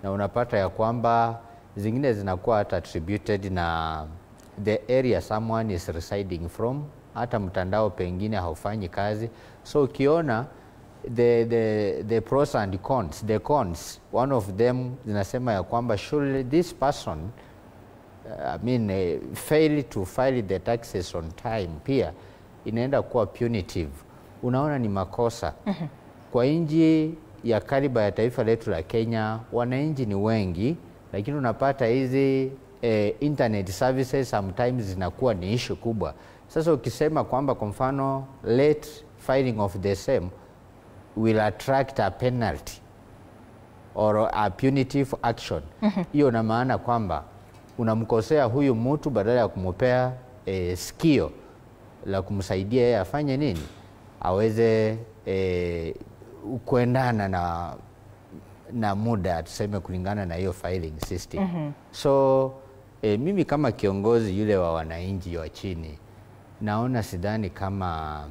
na unapata ya kwamba zingine zinakuwa hata attributed na the area someone is residing from, hata mtandao pengine haufanyi kazi. So ukiona the pros and cons, the cons, one of them zinasema ya kwamba should this person fail to file the taxes on time, pia inaenda kuwa punitive. Unaona ni makosa. Kwa nchi ya kariba ya taifa letu la Kenya, wananchi ni wengi, lakini unapata hizi internet services sometimes zinakuwa ni issue kubwa. Sasa ukisema kwamba kwa mfano late filing of the same will attract a penalty or a punitive action, hiyo na maana kwamba unamkosea huyu mtu badala ya kumupea sikio la kumsaidia yeye afanye nini, aweze kuendana na muda, tuseme kulingana na hiyo filing system. So mimi kama kiongozi yule wa wananchi wa chini, naona sidhani kama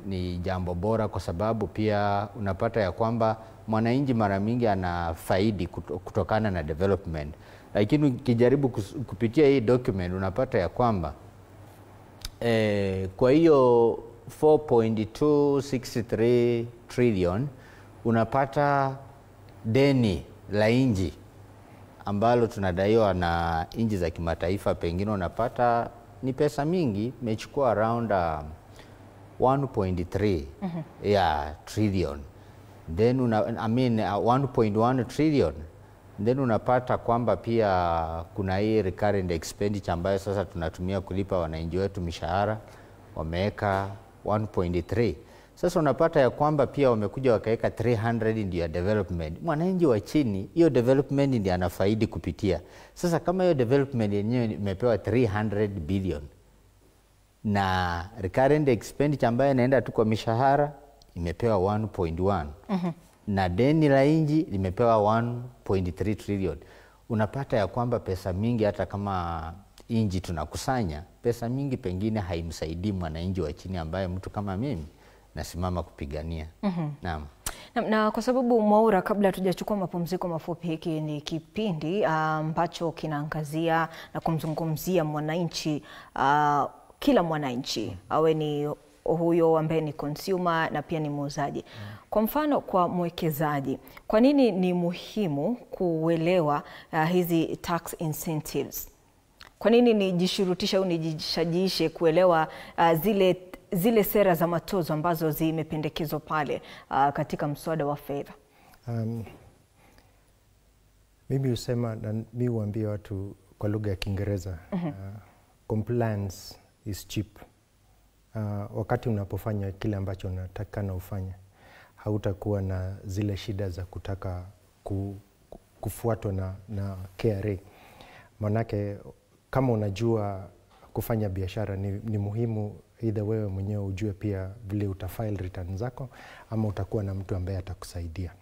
ni jambo bora, kwa sababu pia unapata ya kwamba mwananchi mara mingi anafaidi kutokana na development, lakini ukijaribu kupitia hii document unapata ya kwamba kwa hiyo 4.263 trillion unapata deni la nchi ambalo tunadaiwa na nchi za kimataifa, pengine unapata ni pesa mingi, imechukua around 1.3 trillion, then 1.1 trillion. Then unapata kwamba pia kuna hii recurrent expenditure ambayo sasa tunatumia kulipa wananchi wetu mishahara, wameweka 1.3. Sasa unapata ya kwamba pia wamekuja wakaweka 300 ndio ya development. Mwananchi wa chini hiyo development ndio anafaidi kupitia. Sasa kama hiyo development yenyewe imepewa 300 billion na recurrent expenditure ambayo inaenda tu kwa mishahara imepewa 1.1, na deni la nchi limepewa 1.3 trillion, unapata ya kwamba pesa mingi, hata kama nchi tunakusanya pesa mingi, pengine haimsaidii mwananchi wa chini ambaye mtu kama mimi nasimama kupigania. Naam. Na kwa sababu Mwaura, kabla tujachukua mapumziko mafupi, hiki ni kipindi ambacho kinaangazia na kumzungumzia mwananchi, kila mwananchi, awe ni huyo ambaye ni consumer na pia ni muuzaji. Kwa mfano, kwa mwekezaji, kwa nini ni muhimu kuelewa hizi tax incentives? Kwa nini nijishurutisha au nijishajiishe kuelewa zile sera za matozo ambazo zimependekezwa pale katika mswada wa fedha? Mimi husema na mimi huambia watu kwa lugha ya Kiingereza, compliance is cheap. Wakati unapofanya kile ambacho unatakana ufanye, hautakuwa na zile shida za kutaka kufuatwa na KRA. Manake kama unajua kufanya biashara, ni muhimu either wewe mwenyewe ujue pia vile utafile return zako, ama utakuwa na mtu ambaye atakusaidia.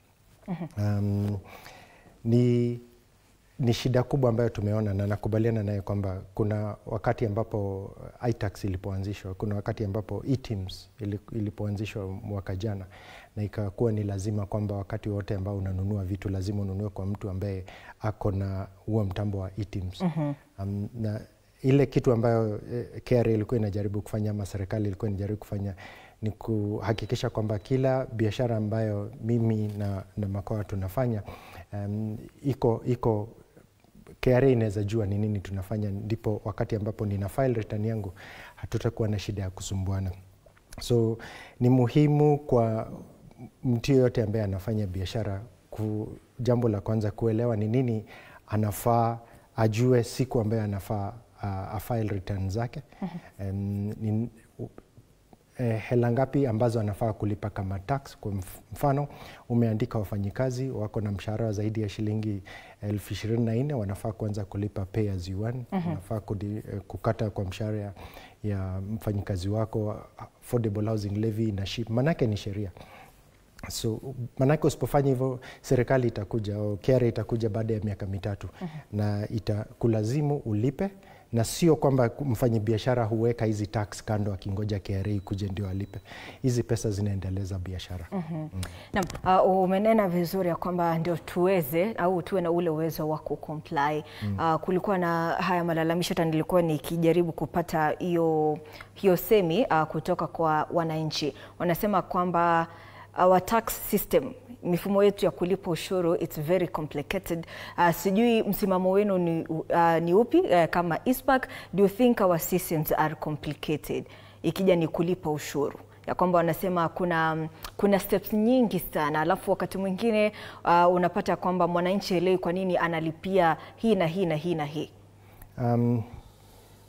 ni shida kubwa ambayo tumeona, na nakubaliana naye kwamba kuna wakati ambapo iTax ilipoanzishwa, kuna wakati ambapo eTIMS ilipoanzishwa mwaka jana, na ikakuwa ni lazima kwamba wakati wote ambao unanunua vitu lazima ununue kwa mtu ambaye ako na huo mtambo wa eTIMS. Na ile kitu ambayo KRA ilikuwa inajaribu kufanya ama serikali ilikuwa inajaribu kufanya ni kuhakikisha kwamba kila biashara ambayo mimi na Makoha tunafanya iko KRA inaweza jua ni nini tunafanya, ndipo wakati ambapo nina file return yangu hatutakuwa na shida ya kusumbuana. So ni muhimu kwa mtu yote ambaye anafanya biashara jambo la kwanza kuelewa ni nini anafaa ajue siku ambayo anafaa file return zake. Hela ngapi ambazo anafaa kulipa kama tax. Kwa mfano umeandika wafanyikazi wako na mshahara zaidi ya shilingi 24,000 wanafaa kuanza kulipa pay as you earn. Unafaa kukata kwa mshahara ya mfanyikazi wako affordable housing levy na SHIF, manake ni sheria. So manake usipofanya hivyo serikali itakuja au KRA itakuja baada ya miaka 3 na itakulazimu ulipe, na sio kwamba mfanyabiashara huweka hizi tax kando akingoja KRA kuje ndio alipe. Hizi pesa zinaendeleza biashara. Naam, umenena vizuri ya kwamba ndio tuweze au tuwe na ule uwezo wa kucomply. Kulikuwa na haya malalamisho, hata nilikuwa nikijaribu kupata hiyo semi kutoka kwa wananchi. Wanasema kwamba our tax system, mifumo yetu ya kulipa ushuru, it's very complicated. Sijui msimamo wenu ni upi kama ISPAC? Do you think our systems are complicated ikija ni kulipa ushuru? Ya kwamba wanasema kuna steps nyingi sana, alafu wakati mwingine unapata kwamba mwananchi elewi kwa nini analipia hii na hii na hii na hii.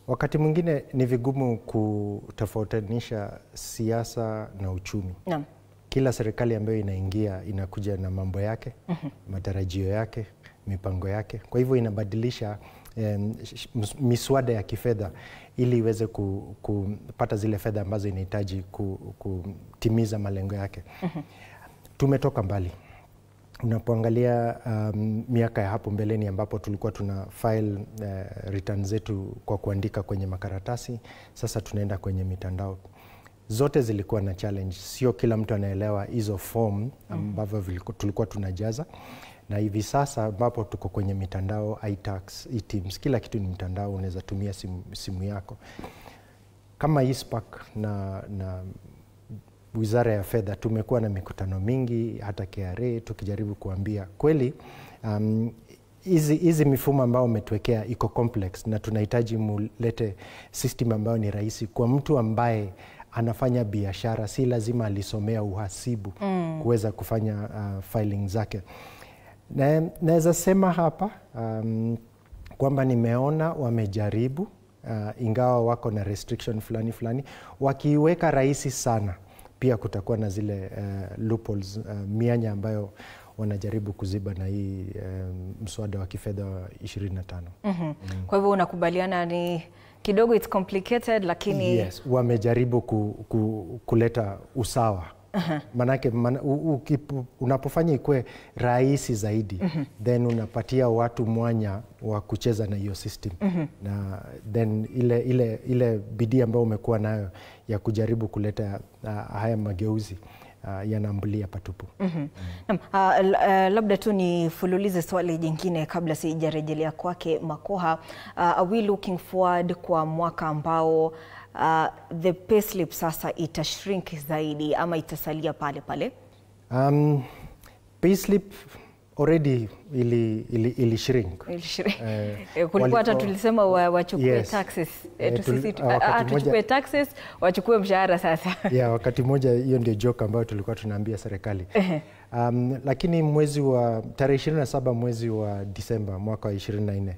Wakati mwingine ni vigumu kutofautisha siasa na uchumi. Naam. Kila serikali ambayo inaingia inakuja na mambo yake, matarajio yake, mipango yake. Kwa hivyo inabadilisha miswada ya kifedha ili iweze kupata zile fedha ambazo inahitaji kutimiza malengo yake. Tumetoka mbali. Unapoangalia miaka ya hapo mbeleni ambapo tulikuwa tuna file return zetu kwa kuandika kwenye makaratasi, sasa tunaenda kwenye mitandao. Zote zilikuwa na challenge. Sio kila mtu anaelewa hizo form ambavyo tulikuwa tunajaza, na hivi sasa ambapo tuko kwenye mitandao, iTax, eTIMS, kila kitu ni mtandao, unaweza tumia simu yako. Kama ISPAC na Wizara ya Fedha tumekuwa na mikutano mingi, hata KRA, tukijaribu kuambia kweli hizi mifumo ambayo umetuwekea iko complex, na tunahitaji mulete system ambayo ni rahisi kwa mtu ambaye anafanya biashara, si lazima alisomea uhasibu kuweza kufanya filing zake. Naweza sema hapa kwamba nimeona wamejaribu, ingawa wako na restriction fulani, wakiweka rahisi sana pia kutakuwa na zile loopholes, mianya ambayo wanajaribu kuziba na hii mswada wa kifedha wa 25. Kwa hivyo unakubaliana ni kidogo it's complicated, lakini yes, wamejaribu kuleta usawa. Manake unapofanya ikue rahisi zaidi, then unapatia watu mwanya wa kucheza na hiyo system. Na then ile bidii ambayo umekuwa nayo ya kujaribu kuleta haya mageuzi yanaambulia patupu. Labda tu nifululize swali jingine kabla sijarejelea kwake Makoha. Are we looking forward kwa mwaka ambao the payslip sasa itashrink zaidi ama itasalia pale pale? Payslip already ili shrink. Kulikuwa hata tulisema wachukue taxes. Tuchukue taxes, wachukue mshahara sasa. Wakati mmoja hiyo ndio joke ambayo tulikuwa tunaambia serikali. Lakini tarehe 27 mwezi wa Disemba mwaka wa 24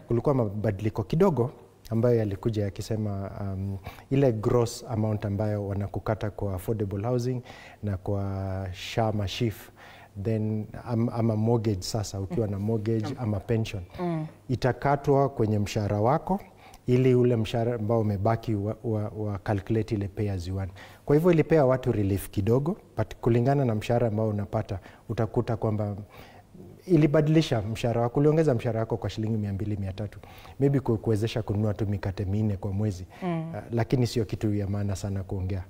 kulikuwa mabadiliko kidogo ambayo yalikuja yakisema ile gross amount ambayo wanakukata kwa affordable housing na kwa SHA ama SHIF, then ama mortgage, sasa ukiwa na mortgage ama pension itakatwa kwenye mshahara wako, ili ule mshahara ambao umebaki wa calculate ile pay as you earn. Kwa hivyo ilipea watu relief kidogo, but kulingana na mshahara ambao unapata utakuta kwamba ilibadilisha mshahara wako, uliongeza mshahara wako kwa shilingi 200-300, maybe kuwezesha kununua tu mikate 4 kwa mwezi. Lakini sio kitu ya maana sana kuongea.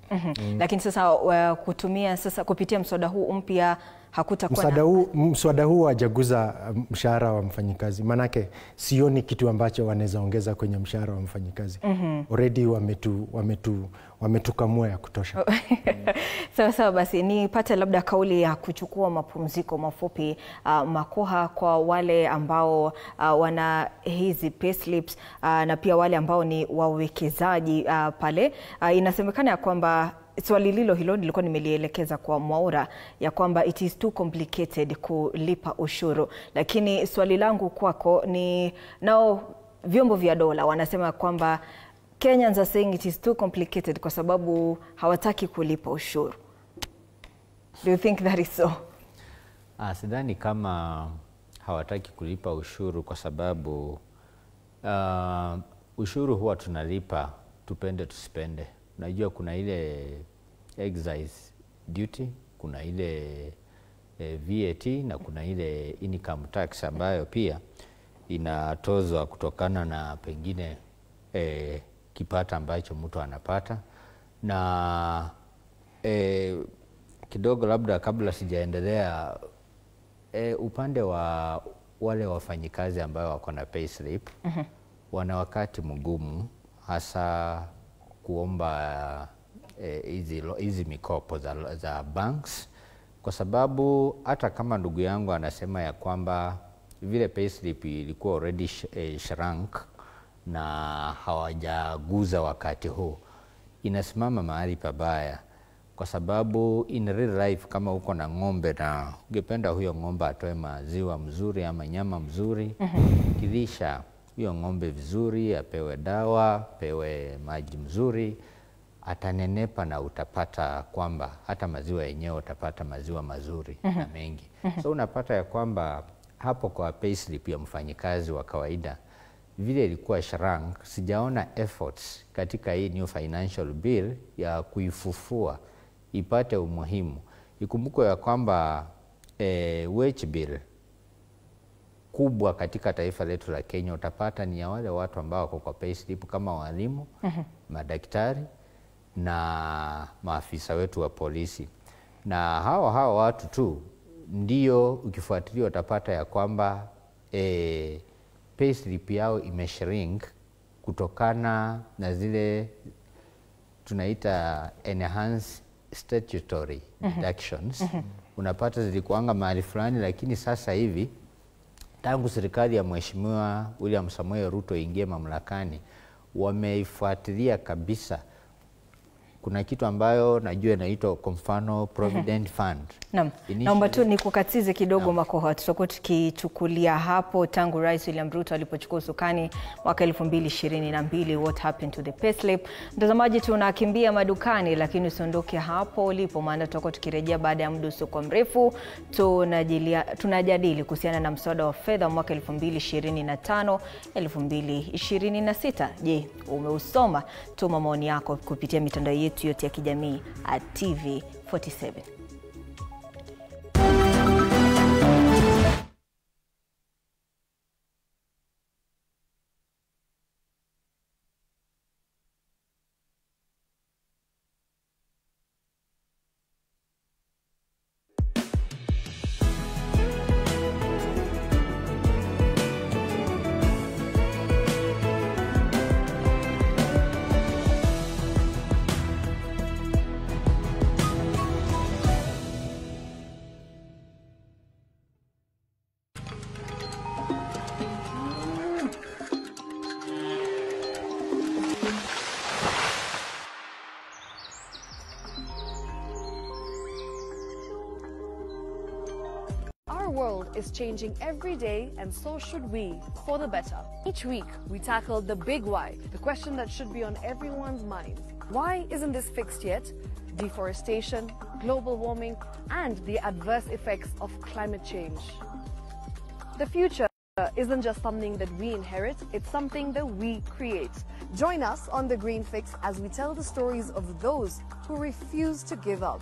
Lakini sasa kutumia sasa kupitia mswada huu mpya hakutakuwa mswada huu hajaguza mshahara wa mfanyikazi. Manake sioni kitu ambacho wanaweza ongeza kwenye mshahara wa mfanyikazi. Already wametukamua ya kutosha. Sawa basi nipate labda kauli ya kuchukua mapumziko mafupi Makoha, kwa wale ambao wana hizi payslips na pia wale ambao ni wawekezaji pale. Inasemekana ya kwamba swali hilo nilikuwa nimelielekeza kwa Mwaura ya kwamba it is too complicated kulipa ushuru, lakini swali langu kwako ni nao vyombo vya dola wanasema kwamba Kenyans are saying it is too complicated kwa sababu hawataki kulipa ushuru. Do you think that is so? Sidhani kama hawataki kulipa ushuru kwa sababu ushuru huwa tunalipa tupende tusipende. Unajua kuna ile excise duty, kuna ile VAT na kuna ile income tax ambayo pia inatozwa kutokana na pengine kipato ambacho mtu anapata. Na kidogo labda kabla sijaendelea, upande wa wale wafanyikazi ambao wako na payslip wana wakati mgumu, hasa kuomba hizi mikopo za banks, kwa sababu hata kama ndugu yangu anasema ya kwamba vile payslip ilikuwa already shrunk na hawajaguza wakati huu, inasimama mahali pabaya, kwa sababu in real life kama uko na ng'ombe na ungependa huyo ng'ombe atoe maziwa mzuri ama nyama mzuri, kilisha huyo ng'ombe vizuri, apewe dawa, apewe maji mzuri, atanenepa na utapata kwamba hata maziwa yenyewe utapata maziwa mazuri na mengi. So unapata ya kwamba hapo kwa payslip ya mfanyikazi wa kawaida vile ilikuwa shrunk, sijaona efforts katika hii new financial bill ya kuifufua ipate umuhimu. Ikumbukwe ya kwamba wage bill kubwa katika taifa letu la Kenya utapata ni ya wale watu ambao wako kwa payslip kama walimu, madaktari na maafisa wetu wa polisi. Na hawa watu tu ndio ukifuatilia utapata ya kwamba payslip yao imeshrink kutokana na zile tunaita enhanced statutory deductions. Unapata zilikuanga mahali fulani, lakini sasa hivi tangu serikali ya Mheshimiwa William Samoei Ruto ingie mamlakani, wameifuatilia kabisa. Kuna kitu ambayo najua inaitwa kwa mfano Provident Fund. Naomba tu nikukatize kidogo Makoha, tutakuwa tukichukulia hapo tangu Rais William Ruto alipochukua usukani mwaka 2022, what happened to the payslip. Mtazamaji, tunakimbia madukani, lakini usiondoke hapo ulipo, maana tutakuwa tukirejea baada ya muda usio mrefu. Tunajadili kuhusiana na mswada wa fedha mwaka 2025-2026. Je, umeusoma? Tuma maoni yako kupitia mitandao yetu yote ya kijamii @TV47. Our world is changing every day, and so should we, for the better. Each week, we tackle the big why, the question that should be on everyone's minds. Why isn't this fixed yet? Deforestation, global warming, and the adverse effects of climate change. The future isn't just something that we inherit, it's something that we create. Join us on The Green Fix as we tell the stories of those who refuse to give up.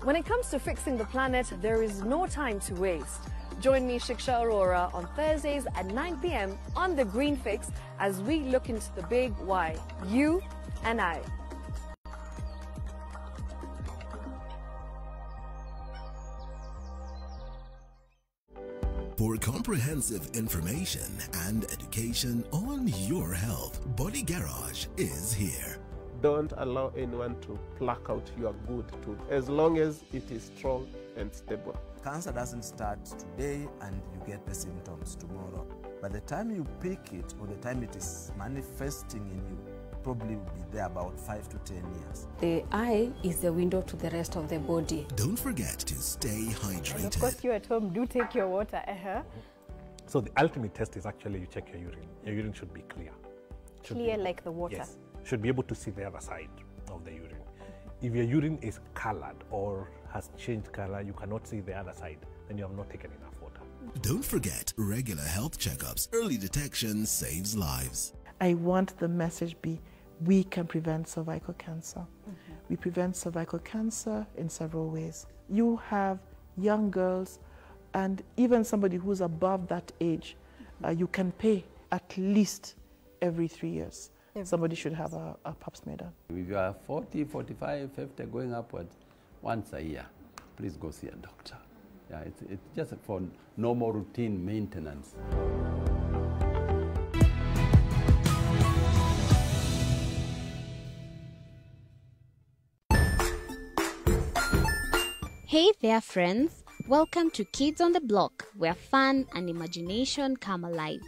When it comes to fixing the planet, there is no time to waste. Join me, Shiksha Arora, on Thursdays at 9 p.m. on The Green Fix as we look into the big why, you and I. For comprehensive information and education on your health, Body Garage is here. Don't allow anyone to pluck out your good tooth as long as it is strong and stable. Cancer doesn't start today and you get the symptoms tomorrow. By the time you pick it or the time it is manifesting in you, probably will be there about 5 to 10 years. The eye is the window to the rest of the body. Don't forget to stay hydrated. And of course, you at home do take your water. So the ultimate test is actually you check your urine. Your urine should be clear. Clear like the water? Yes. Should be able to see the other side of the urine. If your urine is colored or has changed color, you cannot see the other side, then you have not taken enough water. Don't forget regular health checkups. Early detection saves lives. I want the message be, we can prevent cervical cancer. We prevent cervical cancer in several ways. You have young girls and even somebody who's above that age, you can pay at least every 3 years. Somebody should have a pap smear done. If you are 40, 45, 50, going upwards, once a year, please go see a doctor. Yeah, it's just for normal routine maintenance. Hey there, friends. Welcome to Kids on the Block, where fun and imagination come alive.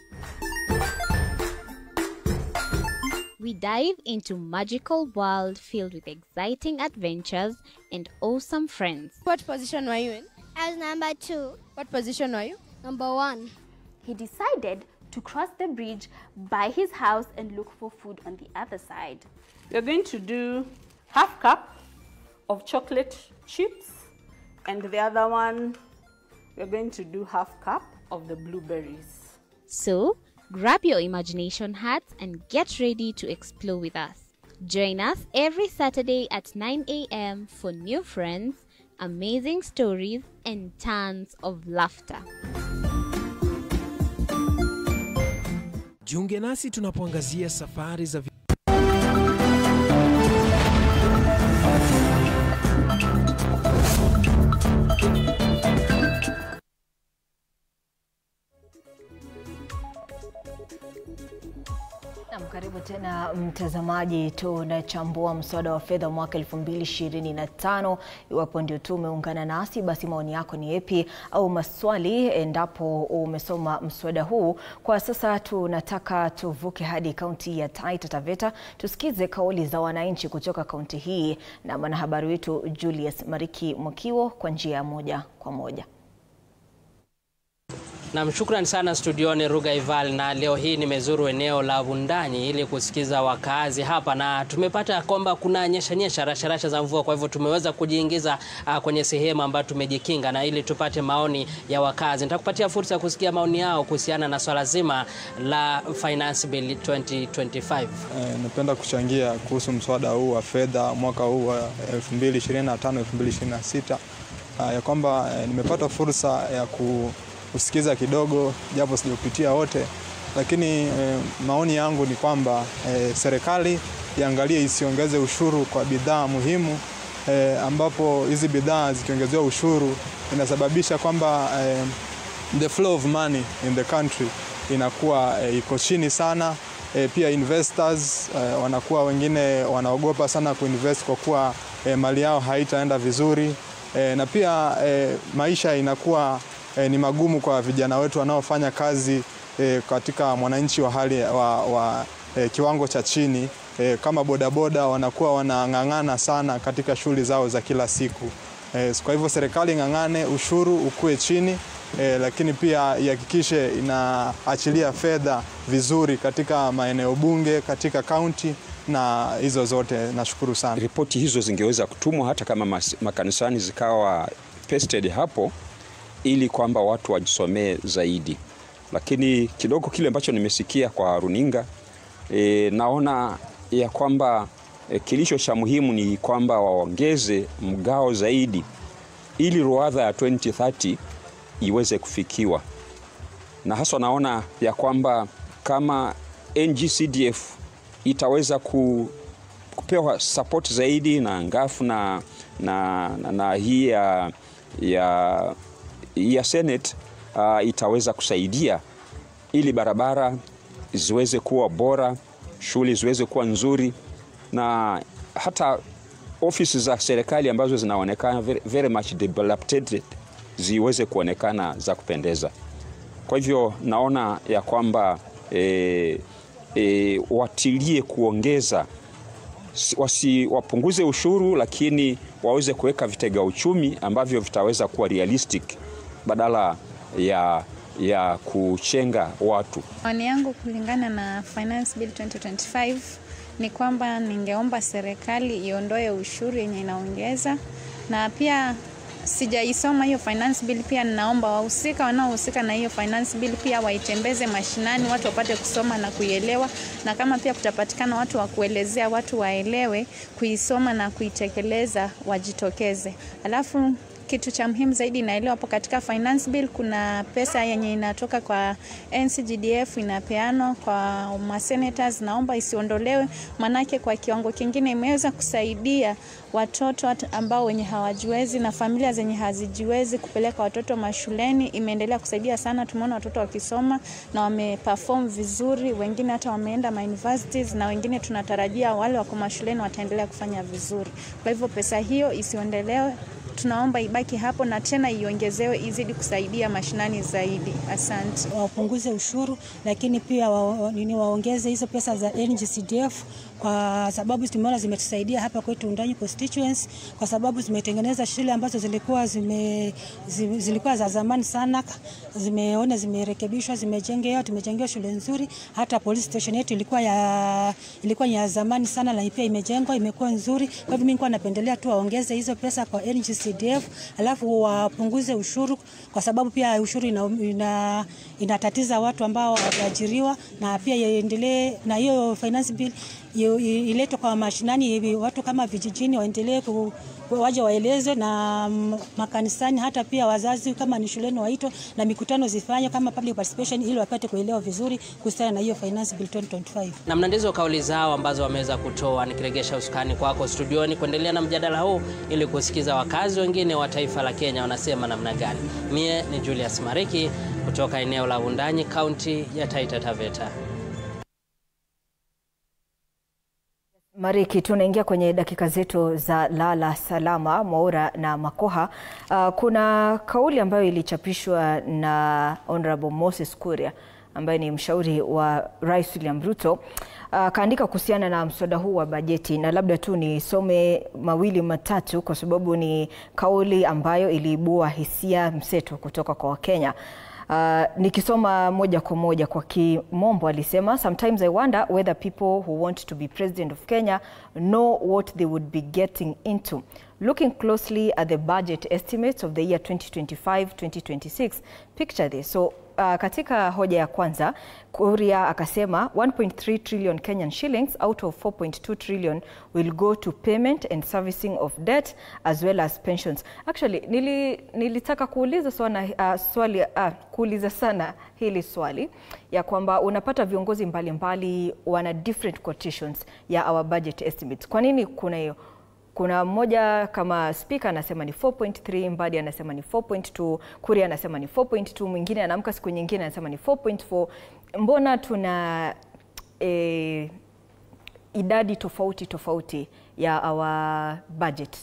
We dive into magical world filled with exciting adventures and awesome friends. What position were you in? I was number 2. What position were you? Number 1. He decided to cross the bridge by his house and look for food on the other side. We're going to do half cup of chocolate chips, and the other one, we're going to do half cup of the blueberries. So, grab your imagination hats and get ready to explore with us. Join us every Saturday at 9 a.m. for new friends, amazing stories, and tons of laughter. Jiunge nasi tunapoangazia safari za Karibu tena mtazamaji, tunachambua mswada wa fedha mwaka 2025. Iwapo ndio tu umeungana nasi, basi maoni yako ni yapi au maswali endapo umesoma mswada huu. Kwa sasa tunataka tuvuke hadi kaunti ya Taita Taveta, tusikize kauli za wananchi kutoka kaunti hii na mwanahabari wetu Julius Mariki Mwakiwo kwa njia moja kwa moja. Na shukrani sana studioni Ruga Ival, na leo hii nimezuru eneo la Wundanyi ili kusikiza wakazi hapa, na tumepata kwamba kuna nyesha rasha za mvua, kwa hivyo tumeweza kujiingiza kwenye sehemu ambayo tumejikinga na ili tupate maoni ya wakazi. Nitakupatia fursa ya kusikia maoni yao kuhusiana na swala zima la Finance Bill 2025. Napenda kuchangia kuhusu mswada huu wa fedha mwaka huu wa 2025-2026, ya kwamba nimepata fursa ya kusikiza kidogo, japo sijapitia wote, lakini maoni yangu ni kwamba serikali iangalie isiongeze ushuru kwa bidhaa muhimu, ambapo hizi bidhaa zikiongezewa ushuru inasababisha kwamba the flow of money in the country inakuwa iko chini sana. Pia investors wanakuwa wengine wanaogopa sana kuinvest kwa kuwa mali yao haitaenda vizuri, na pia maisha inakuwa ni magumu kwa vijana wetu wanaofanya kazi katika mwananchi wa hali wa kiwango cha chini, kama bodaboda wanakuwa wanang'ang'ana sana katika shughuli zao za kila siku. Kwa hivyo serikali ng'ang'ane ushuru ukue chini, lakini pia ihakikishe inaachilia fedha vizuri katika maeneo bunge, katika kaunti na hizo zote. Nashukuru sana. Ripoti hizo zingeweza kutumwa hata kama makanisani zikawa pasted hapo, ili kwamba watu wajisomee zaidi. Lakini kidogo kile ambacho nimesikia kwa runinga, naona ya kwamba kilicho cha muhimu ni kwamba waongeze mgao zaidi ili ruadha ya 2030 iweze kufikiwa. Na hasa naona ya kwamba kama NGCDF itaweza kupewa support zaidi na ngafu na hii ya Senate, itaweza kusaidia ili barabara ziweze kuwa bora, shule ziweze kuwa nzuri, na hata ofisi za serikali ambazo zinaonekana very much developed ziweze kuonekana za kupendeza. Kwa hivyo naona ya kwamba watilie kuongeza, wapunguze ushuru, lakini waweze kuweka vitega uchumi ambavyo vitaweza kuwa realistic badala ya kuchenga watu. Maoni yangu kulingana na Finance Bill 2025 ni kwamba ningeomba serikali iondoe ushuru yenye inaongeza, na pia sijaisoma hiyo Finance Bill, pia ninaomba wahusika wanaohusika na hiyo Finance Bill pia waitembeze mashinani, watu wapate kusoma na kuielewa, na kama pia kutapatikana watu wa kuelezea watu waelewe kuisoma na kuitekeleza, wajitokeze. Alafu kitu cha muhimu zaidi naelewa hapo katika Finance Bill kuna pesa yenye inatoka kwa NCGDF inapeanwa kwa masenators, naomba isiondolewe, manake kwa kiwango kingine imeweza kusaidia watoto ambao wenye hawajiwezi na familia zenye hazijiwezi kupeleka watoto mashuleni. Imeendelea kusaidia sana, tumeona watoto wakisoma na wameperform vizuri, wengine hata wameenda universities, na wengine tunatarajia wale wako mashuleni wataendelea kufanya vizuri. Kwa hivyo pesa hiyo isiondolewe, tunaomba ibaki hapo na tena iongezewe izidi kusaidia mashinani zaidi. Asante. Wapunguze ushuru, lakini pia waongeze hizo pesa za NGCDF, kwa sababu tumeona zimetusaidia hapa kwetu Undanyi constituency, kwa sababu zimetengeneza shule ambazo zilikuwa za zamani sana, zimerekebishwa, tumejengewa shule nzuri. Hata police station yetu ilikuwa ya zamani sana, na pia imejengwa, imekuwa nzuri. Kwa hivyo mimi nilikuwa napendelea tu waongeze hizo pesa kwa NGCDF, alafu wapunguze ushuru, kwa sababu pia ushuru inatatiza watu ambao hawaajiriwa, na pia iendelee na hiyo Finance Bill iletwe kwa mashinani, watu kama vijijini waendelee waje waeleze, na makanisani, hata pia wazazi kama ni shuleni waito, na mikutano zifanye kama public participation, ili wapate kuelewa vizuri kuhusiana na hiyo Finance Bill 2025. Na mnandizo kauli zao ambazo wameweza kutoa, nikiregesha usukani kwako studioni kuendelea na mjadala huu ili kusikiza wakazi wengine wa taifa la Kenya wanasema namna gani. Mie ni Julius Mariki kutoka eneo la Undanyi, kaunti ya Taita Taveta. Mariki, tunaingia kwenye dakika zetu za lala salama, Mwaura na Makoha. Kuna kauli ambayo ilichapishwa na Honorable Moses Kuria ambaye ni mshauri wa Rais William Ruto. Kaandika kuhusiana na mswada huu wa bajeti, na labda tu nisome mawili matatu kwa sababu ni kauli ambayo iliibua hisia mseto kutoka kwa Wakenya. Nikisoma moja kwa moja kwa kimombo, alisema, sometimes I wonder whether people who want to be president of Kenya know what they would be getting into. Looking closely at the budget estimates of the year 2025-2026, picture this. So katika hoja ya kwanza, Kuria akasema 1.3 trillion Kenyan shillings out of 4.2 trillion will go to payment and servicing of debt as well as pensions. Actually, nilitaka kuuliza sana hili swali ya kwamba unapata viongozi mbalimbali wana different quotations ya our budget estimates. Kwa nini kuna hiyo? Kuna mmoja kama speaker anasema ni 4.3, Mbadi anasema ni 4.2, Kuria anasema ni 4.2, mwingine anaamka siku nyingine anasema ni 4.4. Mbona tuna idadi tofauti ya our budget?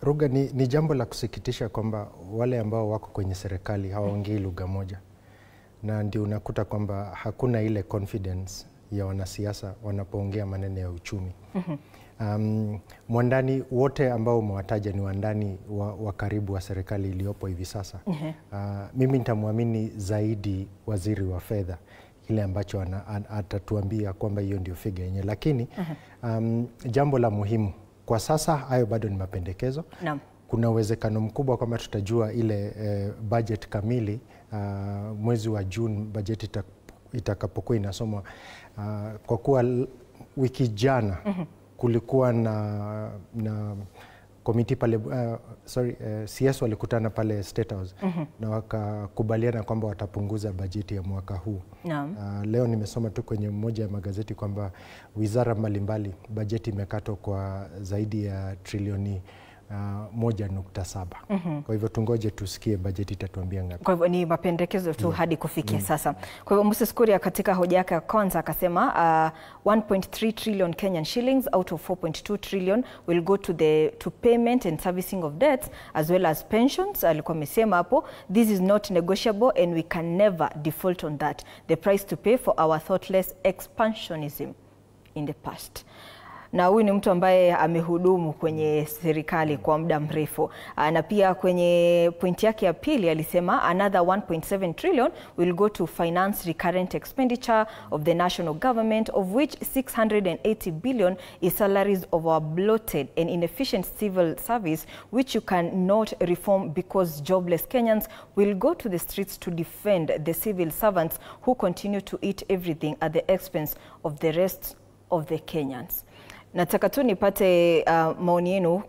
Ruga, ni jambo la kusikitisha kwamba wale ambao wako kwenye serikali hawaongei lugha moja, na ndio unakuta kwamba hakuna ile confidence ya wanasiasa wanapoongea maneno ya uchumi. Mwandani wote ambao umewataja ni wandani wa karibu wa serikali iliyopo hivi sasa. Mimi nitamwamini zaidi waziri wa fedha kile ambacho atatuambia kwamba hiyo ndio figure yenyewe, lakini jambo la muhimu kwa sasa, hayo bado ni mapendekezo. Kuna uwezekano mkubwa kwamba tutajua ile budget kamili mwezi wa June, budget itakapokuwa inasomwa, kwa kuwa wiki jana kulikuwa na komiti pale CS walikutana pale State House na wakakubaliana kwamba watapunguza bajeti ya mwaka huu. Leo nimesoma tu kwenye mmoja ya magazeti kwamba wizara mbalimbali bajeti imekatwa kwa zaidi ya trilioni 1.7. Kwa hivyo tungoje tusikie bajeti itatuambia ngapi. Kwa hivyo ni mapendekezo tu hadi kufikia sasa. Kwa hivyo Moses Kuria katika hoja yake ya kwanza akasema 1.3 trillion Kenyan shillings out of 4.2 trillion will go to payment and servicing of debts as well as pensions. Alikuwa amesema hapo, this is not negotiable and we can never default on that. The price to pay for our thoughtless expansionism in the past. Na huyu ni mtu ambaye amehudumu kwenye serikali kwa muda mrefu. Na pia kwenye pointi yake ya pili alisema another 1.7 trillion will go to finance recurrent expenditure of the national government, of which 680 billion is salaries of our bloated and inefficient civil service, which you cannot reform because jobless Kenyans will go to the streets to defend the civil servants who continue to eat everything at the expense of the rest of the Kenyans. Nataka tu nipate maoni yenu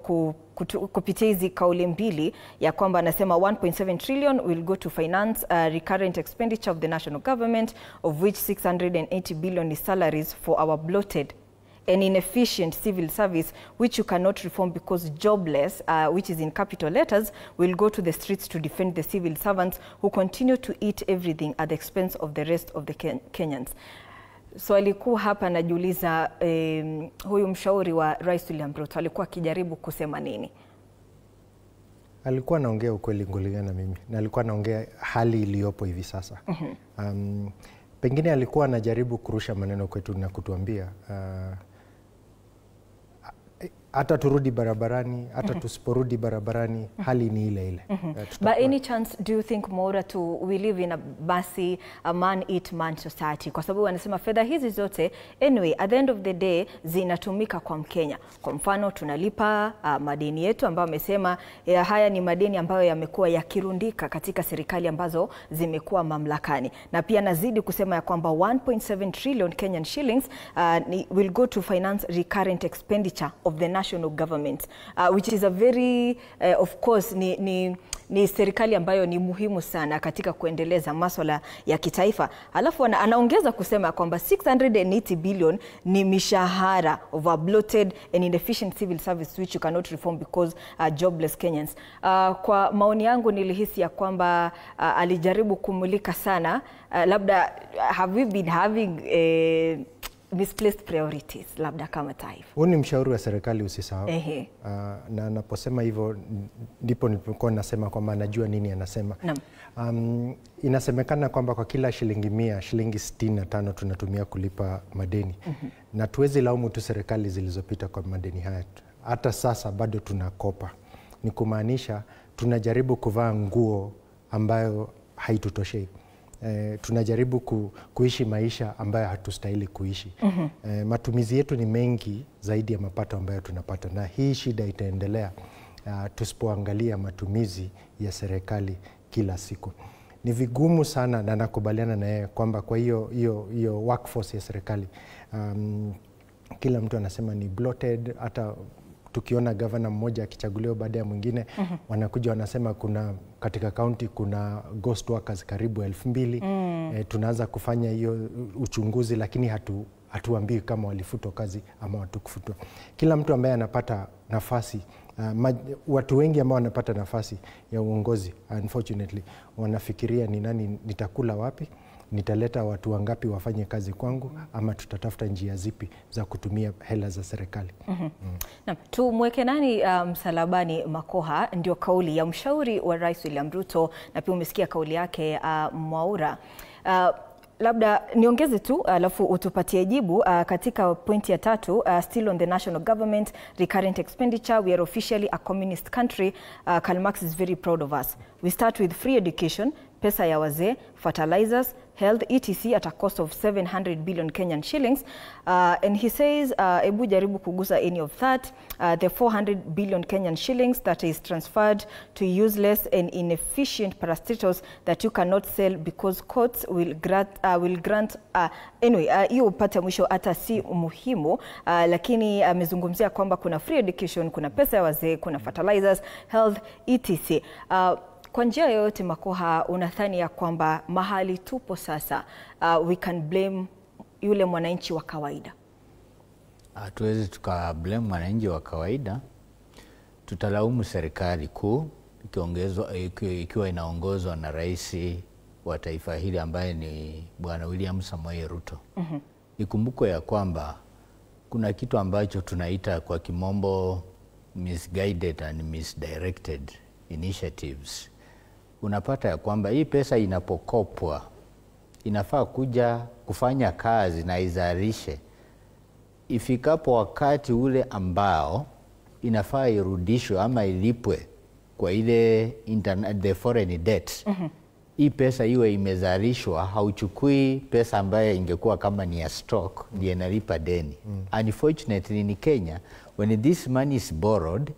kupitia hizi kauli mbili ya kwamba anasema 1.7 trillion will go to finance recurrent expenditure of the national government, of which 680 billion is salaries for our bloated and inefficient civil service, which you cannot reform because jobless, which is in capital letters, will go to the streets to defend the civil servants who continue to eat everything at the expense of the rest of the Kenyans. Swali kuu hapa najiuliza, huyu mshauri wa Rais William Ruto alikuwa akijaribu kusema nini? Alikuwa anaongea ukweli kulingana na mimi, na alikuwa anaongea hali iliyopo hivi sasa. Pengine alikuwa anajaribu kurusha maneno kwetu na kutuambia hata turudi barabarani, hata tusiporudi barabarani, hali ni ile ile. By any chance, do you think Mwaura we live in a man eat man society? Kwa sababu wanasema fedha hizi zote anyway at the end of the day zinatumika kwa Mkenya. Kwa mfano tunalipa madeni yetu ambayo amesema haya ni madeni ambayo yamekuwa yakirundika katika serikali ambazo zimekuwa mamlakani. Na pia nazidi kusema ya kwamba 1.7 trillion Kenyan shillings will go to finance recurrent expenditure of the national government, which is a very of course ni serikali ambayo ni muhimu sana katika kuendeleza masuala ya kitaifa. Alafu anaongeza kusema kwamba 680 billion ni mishahara of a bloated and inefficient civil service which you cannot reform because jobless Kenyans. Kwa maoni yangu nilihisi ya kwamba alijaribu kumulika sana, labda have we been having misplaced priorities labda kama taifa. Huyu ni mshauri wa serikali, usisahau. Na anaposema hivyo ndipo nilipokuwa nasema kwamba anajua nini anasema. Inasemekana kwamba kwa kila shilingi 100, shilingi 65 tunatumia kulipa madeni. Na tuwezi laumu tu serikali zilizopita kwa madeni haya. Hata sasa bado tunakopa. Ni kumaanisha tunajaribu kuvaa nguo ambayo haitutoshei. Tunajaribu kuishi maisha ambayo hatustahili kuishi. Matumizi yetu ni mengi zaidi ya mapato ambayo tunapata, na hii shida itaendelea tusipoangalia matumizi ya serikali kila siku. Ni vigumu sana, na nakubaliana na yeye kwamba kwa hiyo workforce ya serikali kila mtu anasema ni bloated. Hata tukiona gavana mmoja akichaguliwa baada ya mwingine, wanakuja wanasema kuna katika county kuna ghost workers karibu 2,000. Tunaanza kufanya hiyo uchunguzi, lakini hatuambii kama walifutwa kazi ama hatukufutwa. Kila mtu ambaye anapata nafasi, watu wengi ambao wanapata nafasi ya uongozi unfortunately wanafikiria ni nani, nitakula wapi, nitaleta watu wangapi wafanye kazi kwangu, ama tutatafuta njia zipi za kutumia hela za serikali. Na tumweke nani msalabani Makoha, ndio kauli ya mshauri wa Rais William Ruto, na pia umesikia kauli yake Mwaura. Labda niongeze tu alafu utupatie jibu katika pointi ya 3, still on the national government recurrent expenditure. We are officially a communist country. Karl Marx is very proud of us. We start with free education, pesa ya wazee, fertilizers, health, etc. at a cost of 700 billion Kenyan shillings. And he says, ebu jaribu kugusa any of that. The 400 billion Kenyan shillings that is transferred to useless and inefficient parastatals that you cannot sell because courts will grant anyway, hiyo upate mwisho hata si muhimu, lakini amezungumzia kwamba kuna free education, kuna pesa ya wazee, kuna fertilizers, health, etc. Kwa njia yoyote Makoha, unadhani ya kwamba mahali tupo sasa we can blame yule mwananchi wa kawaida? Hatuwezi tukablame mwananchi wa kawaida. Tutalaumu serikali kuu ikiwa inaongozwa na rais wa taifa hili ambaye ni Bwana William Samoei Ruto. Ikumbukwe ya kwamba kuna kitu ambacho tunaita kwa kimombo misguided and misdirected initiatives. Unapata ya kwamba hii pesa inapokopwa inafaa kuja kufanya kazi na izalishe. Ifikapo wakati ule ambao inafaa irudishwe ama ilipwe kwa ile the foreign debt, hii pesa iwe imezalishwa, hauchukui pesa ambayo ingekuwa kama ni ya stock ndiye inalipa deni. Unfortunately in Kenya, when this money is borrowed,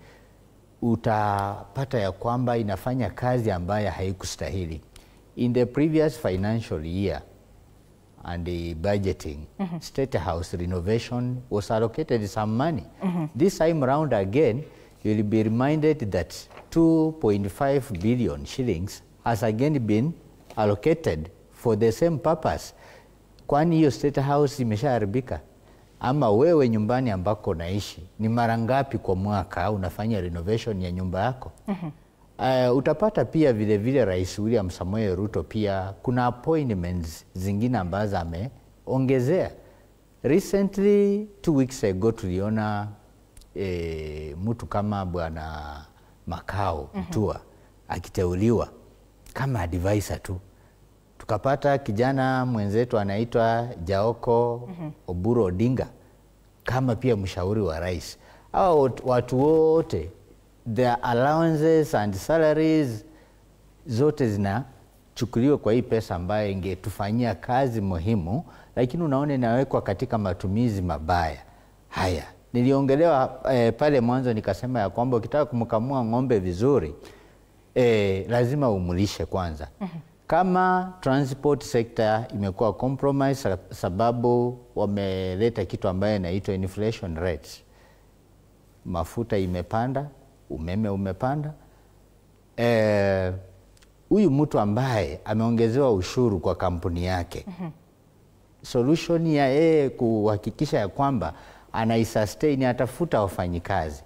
utapata ya kwamba inafanya kazi ambayo haikustahili. In the previous financial year and the budgeting, State House renovation was allocated some money. This time around again, you will be reminded that 2.5 billion shillings has again been allocated for the same purpose. Kwani hiyo State House imeshaharibika? Ama wewe nyumbani ambako naishi, ni mara ngapi kwa mwaka unafanya renovation ya nyumba yako? Utapata pia vile vile Rais William Samoei Ruto pia kuna appointments zingine ambazo ameongezea. Recently, 2 weeks ago tuliona mtu kama Bwana Makau Mtua akiteuliwa kama advisor tu. Tukapata kijana mwenzetu anaitwa Jaoko Oburu Odinga kama pia mshauri wa rais. Hao watu wote, their allowances and salaries zote zinachukuliwa kwa hii pesa ambayo ingetufanyia kazi muhimu, lakini unaona inawekwa katika matumizi mabaya. Haya, niliongelewa pale mwanzo nikasema ya kwamba ukitaka kumkamua ng'ombe vizuri, lazima umulishe kwanza. Kama transport sector imekuwa compromise sababu wameleta kitu ambaye inaitwa inflation rate. Mafuta imepanda, umeme umepanda. Huyu mtu ambaye ameongezewa ushuru kwa kampuni yake, solution ya kuhakikisha ya kwamba anaisustain, atafuta wafanyikazi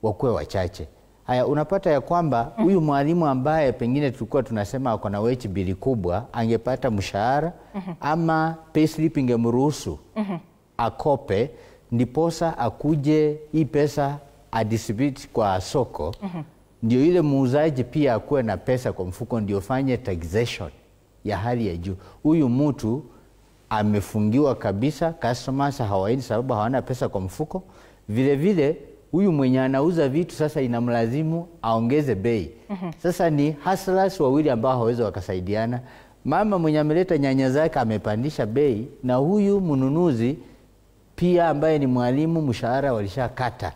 wakuwe wachache. Haya, unapata ya kwamba huyu mwalimu ambaye pengine tulikuwa tunasema ako na wage bill kubwa angepata mshahara ama payslip ingemruhusu akope, ndiposa akuje hii pesa adistribute kwa soko, ndio ile muuzaji pia akuwe na pesa kwa mfuko, ndio fanye taxation ya hali ya juu. Huyu mtu amefungiwa kabisa, customers hawaendi sababu hawana pesa kwa mfuko. Vile vile huyu mwenye anauza vitu sasa inamlazimu aongeze bei. Sasa ni hustlers wawili ambao hawawezi wakasaidiana. Mama mwenye ameleta nyanya zake amepandisha bei, na huyu mnunuzi pia ambaye ni mwalimu mshahara walishakata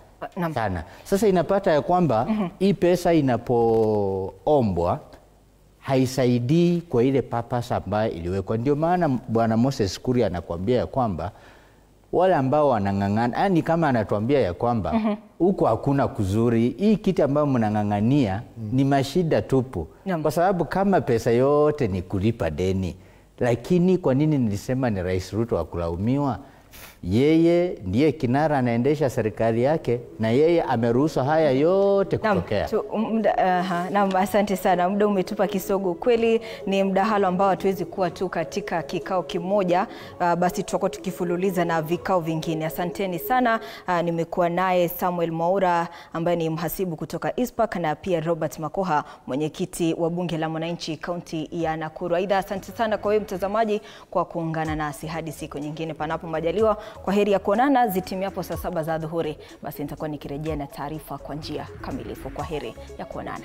sana. Sasa inapata ya kwamba hii pesa inapoombwa haisaidii kwa ile purpose ambayo iliwekwa. Ndio maana Bwana Moses Kuria anakuambia ya kwamba wale ambao wanang'ang'ana, yani kama anatuambia ya kwamba huko hakuna kuzuri, hii kitu ambayo mnang'ang'ania ni mashida tupu. Kwa sababu kama pesa yote ni kulipa deni, lakini kwa nini nilisema ni Rais Ruto wa kulaumiwa? Yeye ndiye kinara, anaendesha serikali yake, na yeye ameruhusu haya yote kutokea. Naam, asante sana. Muda umetupa kisogo kweli. Ni mdahalo ambao hatuwezi kuwa tu katika kikao kimoja, basi tutakuwa tukifululiza na vikao vingine. Asanteni sana. Nimekuwa naye Samuel Mwaura ambaye ni mhasibu kutoka ISPAC, na pia Robert Makoha, mwenyekiti wa bunge la mwananchi kaunti ya Nakuru. Aidha, asante sana kwa wewe mtazamaji kwa kuungana nasi hadi siku nyingine panapo majaliwa. Kwa heri ya kuonana zitimiapo saa 7 za adhuhuri. Basi nitakuwa nikirejea na taarifa kwa njia kamilifu. Kwa heri ya kuonana.